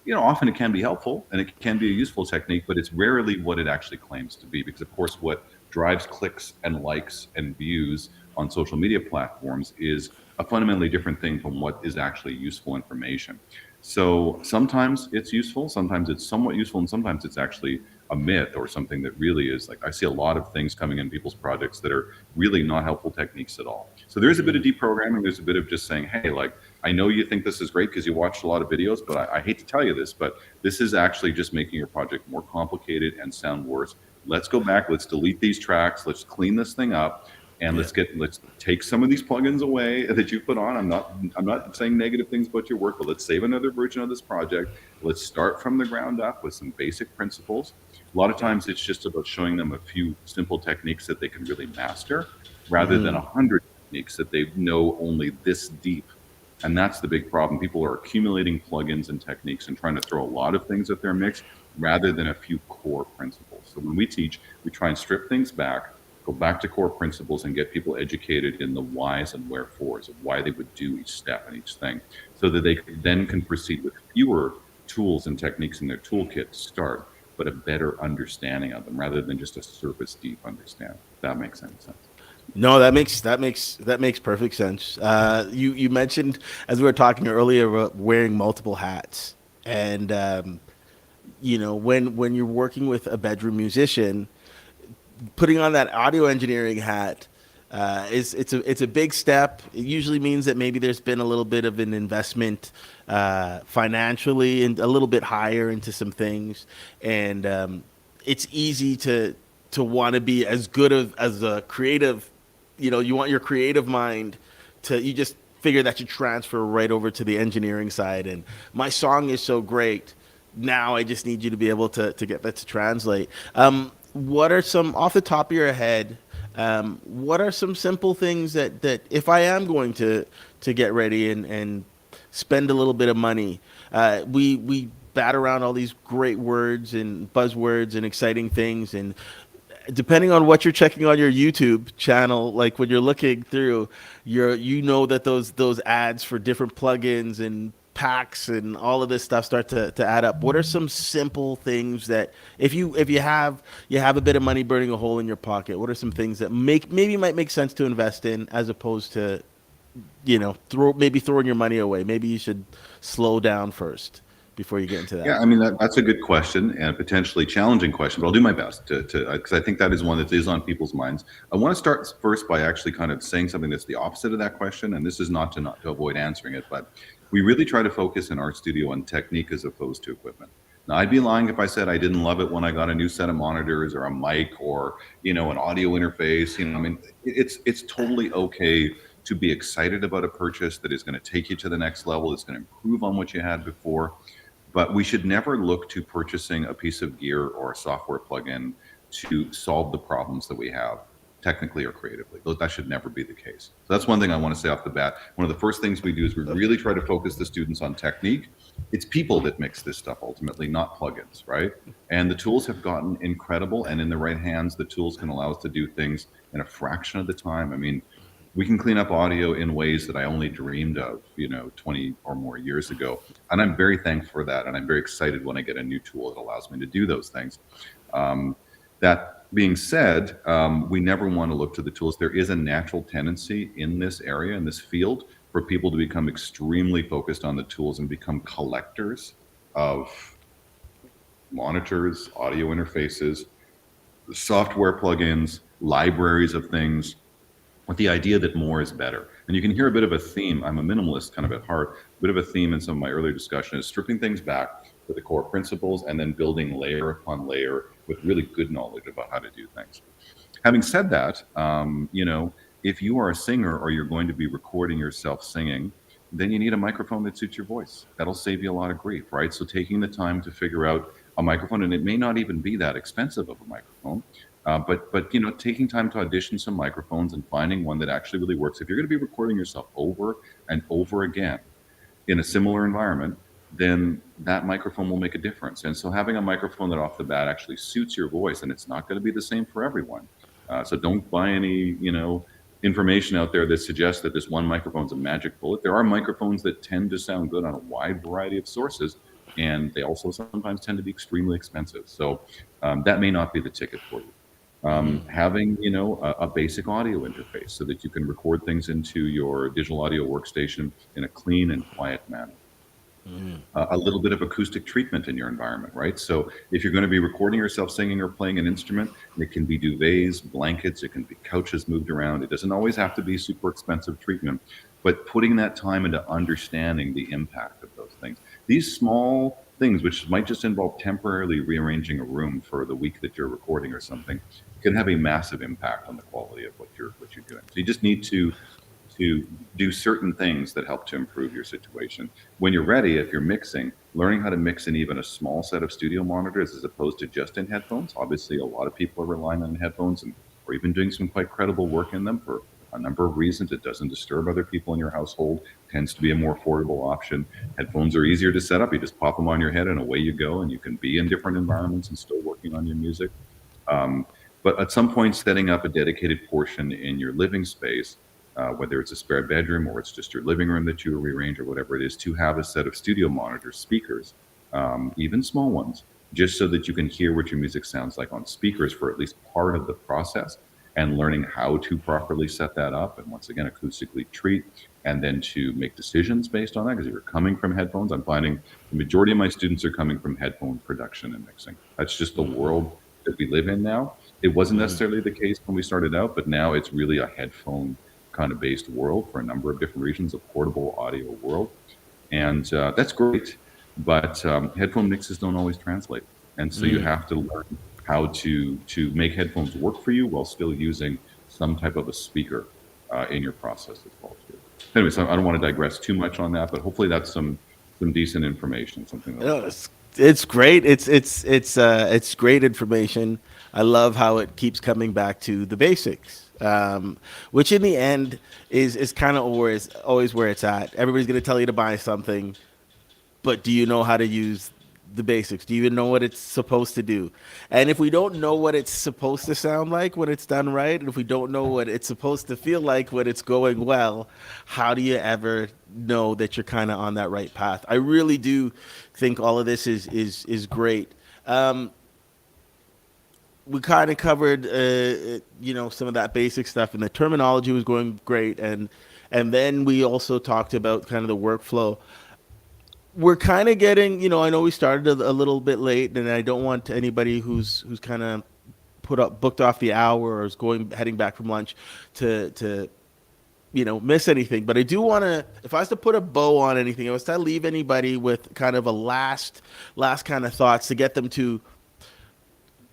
you know, often it can be helpful and it can be a useful technique, but it's rarely what it actually claims to be. Because, of course, what drives clicks and likes and views on social media platforms is a fundamentally different thing from what is actually useful information. So sometimes it's useful, sometimes it's somewhat useful, and sometimes it's actually a myth or something that really is like, I see a lot of things coming in people's projects that are really not helpful techniques at all. So there's a bit of deprogramming, there's a bit of just saying, hey, like, I know you think this is great because you watched a lot of videos, but I hate to tell you this, but this is actually just making your project more complicated and sound worse. Let's go back, let's delete these tracks, let's clean this thing up. And let's take some of these plugins away that you put on. I'm not saying negative things about your work, but let's save another version of this project. Let's start from the ground up with some basic principles. A lot of times it's just about showing them a few simple techniques that they can really master, rather than 100 techniques that they know only this deep. And that's the big problem. People are accumulating plugins and techniques and trying to throw a lot of things at their mix rather than a few core principles. So when we teach, we try and strip things back, Go back to core principles and get people educated in the whys and wherefores of why they would do each step and each thing, so that they then can proceed with fewer tools and techniques in their toolkit to start, but a better understanding of them rather than just a surface deep understanding. If that makes any sense. No, that makes perfect sense. You mentioned, as we were talking earlier, about wearing multiple hats, and when you're working with a bedroom musician, putting on that audio engineering hat is it's a big step. It usually means that maybe there's been a little bit of an investment financially and a little bit higher into some things, and it's easy to want to be as good as a creative. You want your creative mind to, you just figure that you transfer right over to the engineering side. And my song is so great. Now I just need you to be able to get that to translate. What are some, off the top of your head, what are some simple things that if I am going to get ready and spend a little bit of money, we bat around all these great words and buzzwords and exciting things, and depending on what you're checking on your YouTube channel, like when you're looking through, that those ads for different plugins and packs and all of this stuff start to add up. What are some simple things that if you have a bit of money burning a hole in your pocket, what are some things that might make sense to invest in, as opposed to throwing your money away? Maybe you should slow down first before you get into that. Yeah, I mean, that's a good question and a potentially challenging question, but I'll do my best to because I think that is one that is on people's minds. I want to start first by actually kind of saying something that's the opposite of that question, and this is not to avoid answering it, but we really try to focus in our studio on technique as opposed to equipment. Now, I'd be lying if I said I didn't love it when I got a new set of monitors or a mic or an audio interface. I mean, it's totally okay to be excited about a purchase that is going to take you to the next level. It's going to improve on what you had before. But we should never look to purchasing a piece of gear or a software plugin to solve the problems that we have, technically or creatively. That should never be the case. So that's one thing I want to say off the bat. One of the first things we do is we really try to focus the students on technique. It's people that mix this stuff ultimately, not plugins, right? And the tools have gotten incredible, and in the right hands, the tools can allow us to do things in a fraction of the time. I mean, we can clean up audio in ways that I only dreamed of, 20 or more years ago. And I'm very thankful for that. And I'm very excited when I get a new tool that allows me to do those things. That being said, we never want to look to the tools. There is a natural tendency in this area, in this field, for people to become extremely focused on the tools and become collectors of monitors, audio interfaces, software plugins, libraries of things, with the idea that more is better. And you can hear a bit of a theme. I'm a minimalist kind of at heart. A bit of a theme in some of my earlier discussion is stripping things back to the core principles and then building layer upon layer with really good knowledge about how to do things. Having said that, if you are a singer or you're going to be recording yourself singing, then you need a microphone that suits your voice. That'll save you a lot of grief, right? So taking the time to figure out a microphone, and it may not even be that expensive of a microphone, but taking time to audition some microphones and finding one that actually really works. If you're going to be recording yourself over and over again in a similar environment, then that microphone will make a difference. And so having a microphone that off the bat actually suits your voice, and it's not going to be the same for everyone. So don't buy any information out there that suggests that this one microphone is a magic bullet. There are microphones that tend to sound good on a wide variety of sources, and they also sometimes tend to be extremely expensive. So that may not be the ticket for you. Having a basic audio interface so that you can record things into your digital audio workstation in a clean and quiet manner. A little bit of acoustic treatment in your environment, right? So if you're going to be recording yourself singing or playing an instrument, it can be duvets, blankets, it can be couches moved around. It doesn't always have to be super expensive treatment, but putting that time into understanding the impact of those things. These small things, which might just involve temporarily rearranging a room for the week that you're recording or something, can have a massive impact on the quality of what you're doing. So you just need to do certain things that help to improve your situation. When you're ready, if you're mixing, learning how to mix in even a small set of studio monitors as opposed to just in headphones. Obviously, a lot of people are relying on headphones or even doing some quite credible work in them for a number of reasons. It doesn't disturb other people in your household, tends to be a more affordable option. Headphones are easier to set up. You just pop them on your head and away you go, and you can be in different environments and still working on your music. But at some point, setting up a dedicated portion in your living space, whether it's a spare bedroom or it's just your living room that you rearrange or whatever it is, to have a set of studio monitors, speakers, even small ones, just so that you can hear what your music sounds like on speakers for at least part of the process, and learning how to properly set that up and once again acoustically treat, and then to make decisions based on that. Because if you're coming from headphones, I'm finding the majority of my students are coming from headphone production and mixing. That's just the world that we live in now. It wasn't necessarily the case when we started out, but now it's really a headphone kind of based world for a number of different reasons, a portable audio world. And that's great, but headphone mixes don't always translate. And so you have to learn how to make headphones work for you while still using some type of a speaker in your process as well too. Anyway, so I don't want to digress too much on that, but hopefully that's some decent information, something that No, it's great. It's great information. I love how it keeps coming back to the basics, which in the end is kind of always where it's at. Everybody's going to tell you to buy something, but do you know how to use the basics? Do you even know what it's supposed to do? And if we don't know what it's supposed to sound like when it's done right, and if we don't know what it's supposed to feel like when it's going well, how do you ever know that you're kind of on that right path? I really do think all of this is great. We kind of covered, some of that basic stuff, and the terminology was going great, and then we also talked about kind of the workflow. We're kind of getting, I know we started a little bit late, and I don't want anybody who's kind of booked off the hour or is heading back from lunch to miss anything. But I do want to, if I was to put a bow on anything, I was to leave anybody with kind of a last kind of thoughts to get them to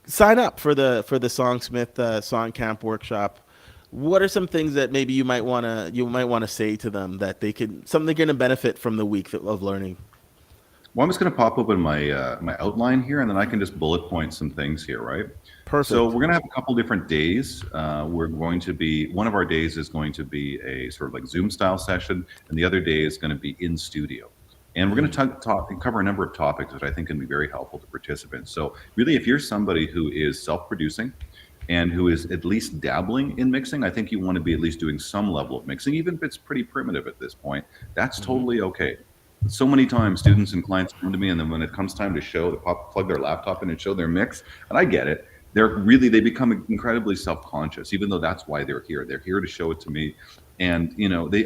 sign up for the Songsmith Song Camp workshop. What are some things that maybe you might want to say to them that something they're going to benefit from the week of learning? Well, I'm just going to pop open my my outline here, and then I can just bullet point some things here, right? So Perfect. we're going to have a couple different days. One of our days is going to be a sort of like Zoom style session, and the other day is going to be in studio. And we're going to talk and cover a number of topics that I think can be very helpful to participants. So really, if you're somebody who is self-producing and who is at least dabbling in mixing, I think you want to be at least doing some level of mixing, even if it's pretty primitive at this point. That's totally okay. So many times students and clients come to me, and then when it comes time to plug their laptop in and show their mix, and I get it, they become incredibly self-conscious, even though that's why they're here. They're here to show it to me. And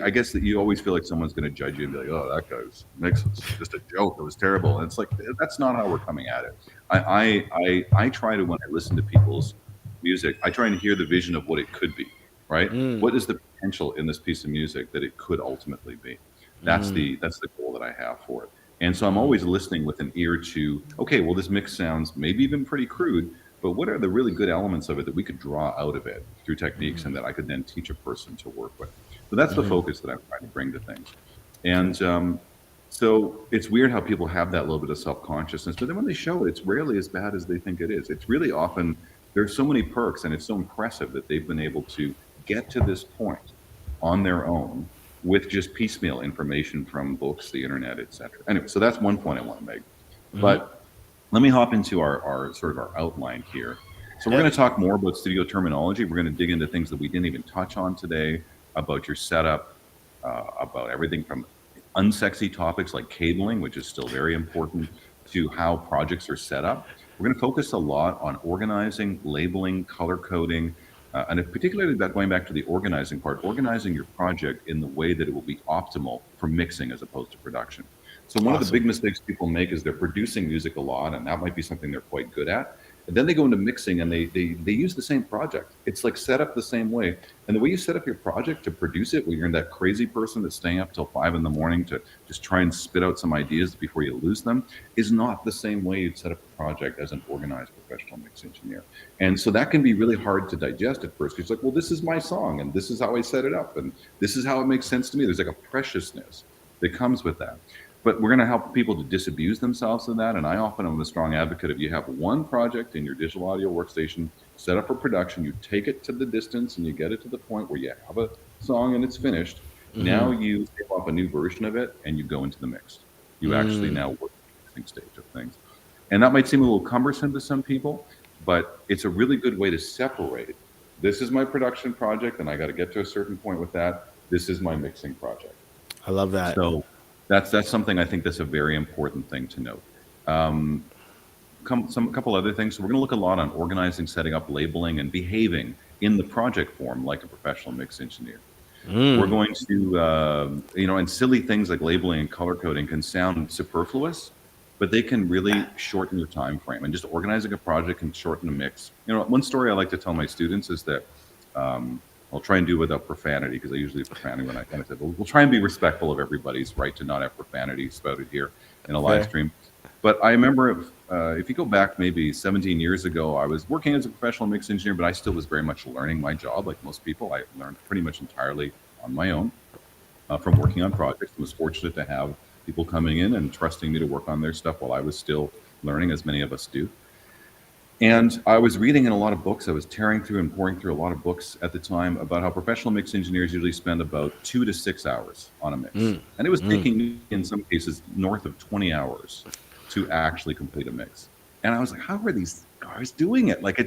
I guess that you always feel like someone's going to judge you and be like, "Oh, that guy's mix was just a joke. It was terrible." And it's like, that's not how we're coming at it. I try to, when I listen to people's music, I try and hear the vision of what it could be, right? What is the potential in this piece of music that it could ultimately be? That's the goal that I have for it. And so I'm always listening with an ear to, okay, well, this mix sounds maybe even pretty crude, but what are the really good elements of it that we could draw out of it through techniques and that I could then teach a person to work with? So that's the focus that I'm trying to bring to things. And so it's weird how people have that little bit of self-consciousness, but then when they show it, it's rarely as bad as they think it is. It's really often, there's so many perks, and it's so impressive that they've been able to get to this point on their own with just piecemeal information from books, the internet, etc. Anyway, so that's one point I want to make. But let me hop into our sort of our outline here. So we're going to talk more about studio terminology. We're going to dig into things that we didn't even touch on today, about your setup, about everything from unsexy topics like cabling, which is still very important, to how projects are set up. We're going to focus a lot on organizing, labeling, color coding, and particularly going back to the organizing part, organizing your project in the way that it will be optimal for mixing as opposed to production. So one of the big mistakes people make is they're producing music a lot, and that might be something they're quite good at. And then they go into mixing and they use the same project. It's like set up the same way. And the way you set up your project to produce it, when you're that crazy person that's staying up till 5 a.m. to just try and spit out some ideas before you lose them, is not the same way you'd set up a project as an organized professional mix engineer. And so that can be really hard to digest at first. It's like, well, this is my song, and this is how I set it up, and this is how it makes sense to me. There's like a preciousness that comes with that. But we're going to help people to disabuse themselves of that. And I often am a strong advocate of, you have one project in your digital audio workstation set up for production, you take it to the distance and you get it to the point where you have a song and it's finished. Now you take off a new version of it and you go into the mix. You actually now work in the mixing stage of things. And that might seem a little cumbersome to some people, but it's a really good way to separate. This is my production project, and I got to get to a certain point with that. This is my mixing project. I love that. So that's something I think that's a very important thing to note. Um, a couple other things. So we're going to look a lot on organizing, setting up, labeling, and behaving in the project form like a professional mix engineer. We're Mm, going to, and silly things like labeling and color coding can sound superfluous, but they can really shorten your time frame. And just organizing a project can shorten a mix. One story I like to tell my students is that I'll try and do without profanity because I usually profanity when I kind of say, we'll try and be respectful of everybody's right to not have profanity spouted here in a live fair. stream. But I remember if you go back maybe 17 years ago, I was working as a professional mix engineer, but I still was very much learning my job. Like most people, I learned pretty much entirely on my own from working on projects. I was fortunate to have people coming in and trusting me to work on their stuff while I was still learning, as many of us do. And I was reading in a lot of books. I was tearing through and pouring through a lot of books at the time about how professional mix engineers usually spend about 2 to 6 hours on a mix. Mm, And it was mm. taking me, in some cases, north of 20 hours to actually complete a mix. And I was like, how are these guys doing it? Like,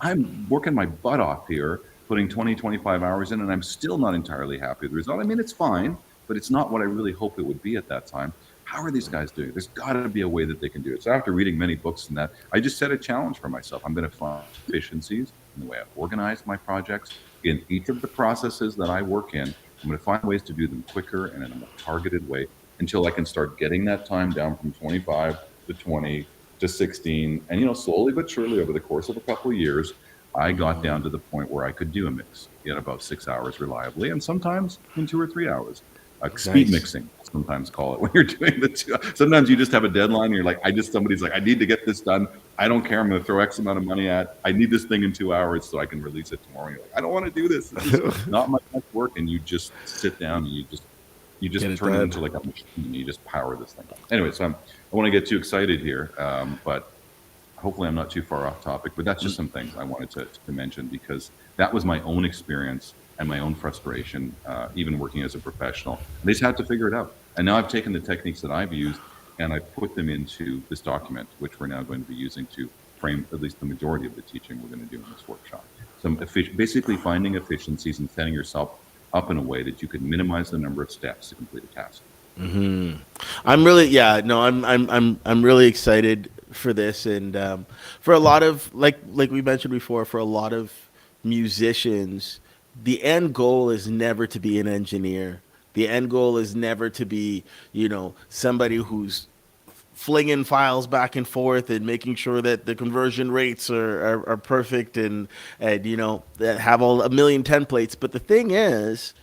I'm working my butt off here, putting 20, 25 hours in, and I'm still not entirely happy with the result. I mean, it's fine, but it's not what I really hoped it would be at that time. How are these guys doing it? There's got to be a way that they can do it. So after reading many books and that, I just set a challenge for myself. I'm going to find efficiencies in the way I organize my projects in each of the processes that I work in. I'm going to find ways to do them quicker and in a more targeted way until I can start getting that time down from 25 to 20 to 16. And, slowly but surely over the course of a couple of years, I got down to the point where I could do a mix in about 6 hours reliably and sometimes in 2 or 3 hours. Speed Nice. mixing, sometimes call it when you're doing the two. Sometimes you just have a deadline and you're like, somebody's like, I need to get this done. I don't care. I'm going to throw X amount of money I need this thing in 2 hours so I can release it tomorrow. And you're like, I don't want to do this. This is not my work. And you just sit down and you just Get it turn it done. into like a machine. You just power this thing up. Anyway, so I want to get too excited here, but hopefully I'm not too far off topic. But that's just some things I wanted to mention because that was my own experience and my own frustration, even working as a professional. And I just had to figure it out. And now I've taken the techniques that I've used and I've put them into this document, which we're now going to be using to frame at least the majority of the teaching we're going to do in this workshop. Basically finding efficiencies and setting yourself up in a way that you can minimize the number of steps to complete a task. Hmm. I'm really, yeah, no, I'm really excited for this, and for a lot of like we mentioned before, for a lot of musicians, the end goal is never to be an engineer. The end goal is never to be, somebody who's flinging files back and forth and making sure that the conversion rates are perfect, and that have all a million templates. But the thing is,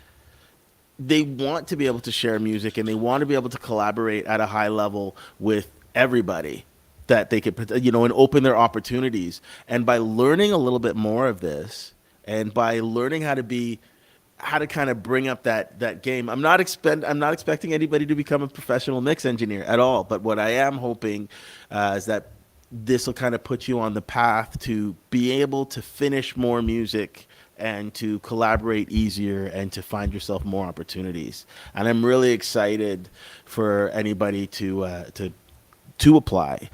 they want to be able to share music and they want to be able to collaborate at a high level with everybody that they could, and open their opportunities. And by learning a little bit more of this, and by learning how to kind of bring up that game. I'm not expecting anybody to become a professional mix engineer at all. But what I am hoping is that this will kind of put you on the path to be able to finish more music and to collaborate easier and to find yourself more opportunities. And I'm really excited for anybody to apply,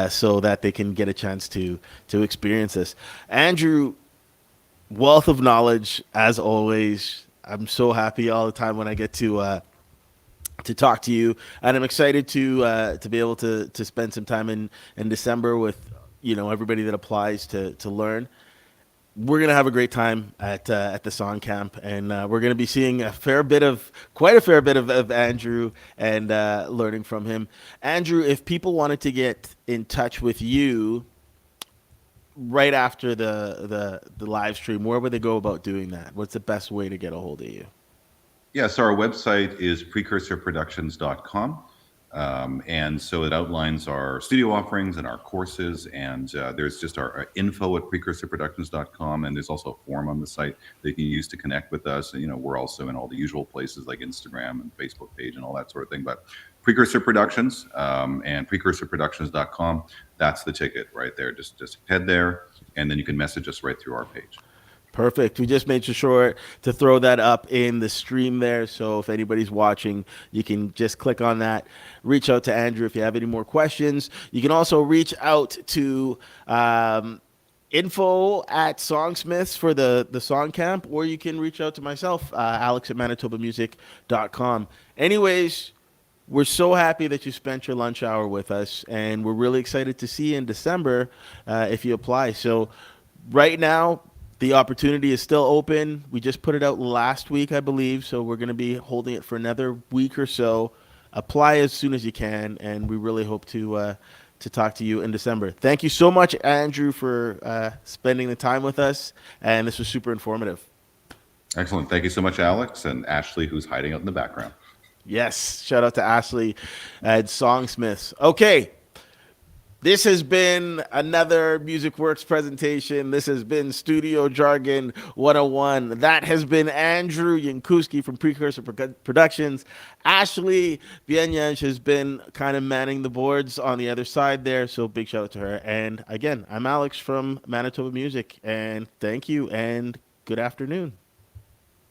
so that they can get a chance to experience this. Andrew, wealth of knowledge as always. I'm so happy all the time when I get to talk to you, and I'm excited to be able to spend some time in December with everybody that applies to learn. We're gonna have a great time at the Song Camp, and we're gonna be seeing quite a fair bit of Andrew, and learning from him. Andrew, if people wanted to get in touch with you right after the live stream, where would they go about doing that? What's the best way to get a hold of you? Yeah, so our website is precursorproductions.com. And so it outlines our studio offerings and our courses. And there's just our info at precursorproductions.com. And there's also a form on the site that you can use to connect with us. And, we're also in all the usual places like Instagram and Facebook page and all that sort of thing. But Precursor Productions and precursorproductions.com, that's the ticket right there. Just head there, and then you can message us right through our page. Perfect. We just made sure to throw that up in the stream there. So if anybody's watching, you can just click on that. Reach out to Andrew if you have any more questions. You can also reach out to info at Songsmiths for the Song Camp, or you can reach out to myself, Alex at manitobamusic.com. Anyways, we're so happy that you spent your lunch hour with us, and we're really excited to see you in December if you apply. So right now, the opportunity is still open. We just put it out last week, I believe, so we're going to be holding it for another week or so. Apply as soon as you can, and we really hope to talk to you in December. Thank you so much, Andrew, for spending the time with us, and this was super informative. Excellent. Thank you so much, Alex, and Ashley, who's hiding out in the background. Yes, shout out to Ashley at Songsmiths. Okay. This has been another Music Works presentation. This has been Studio Jargon 101. That has been Andrew Yankiwski from Precursor Productions. Ashley Vienyanj has been kind of manning the boards on the other side there, so big shout out to her. And again, I'm Alex from Manitoba Music, and thank you, and good afternoon.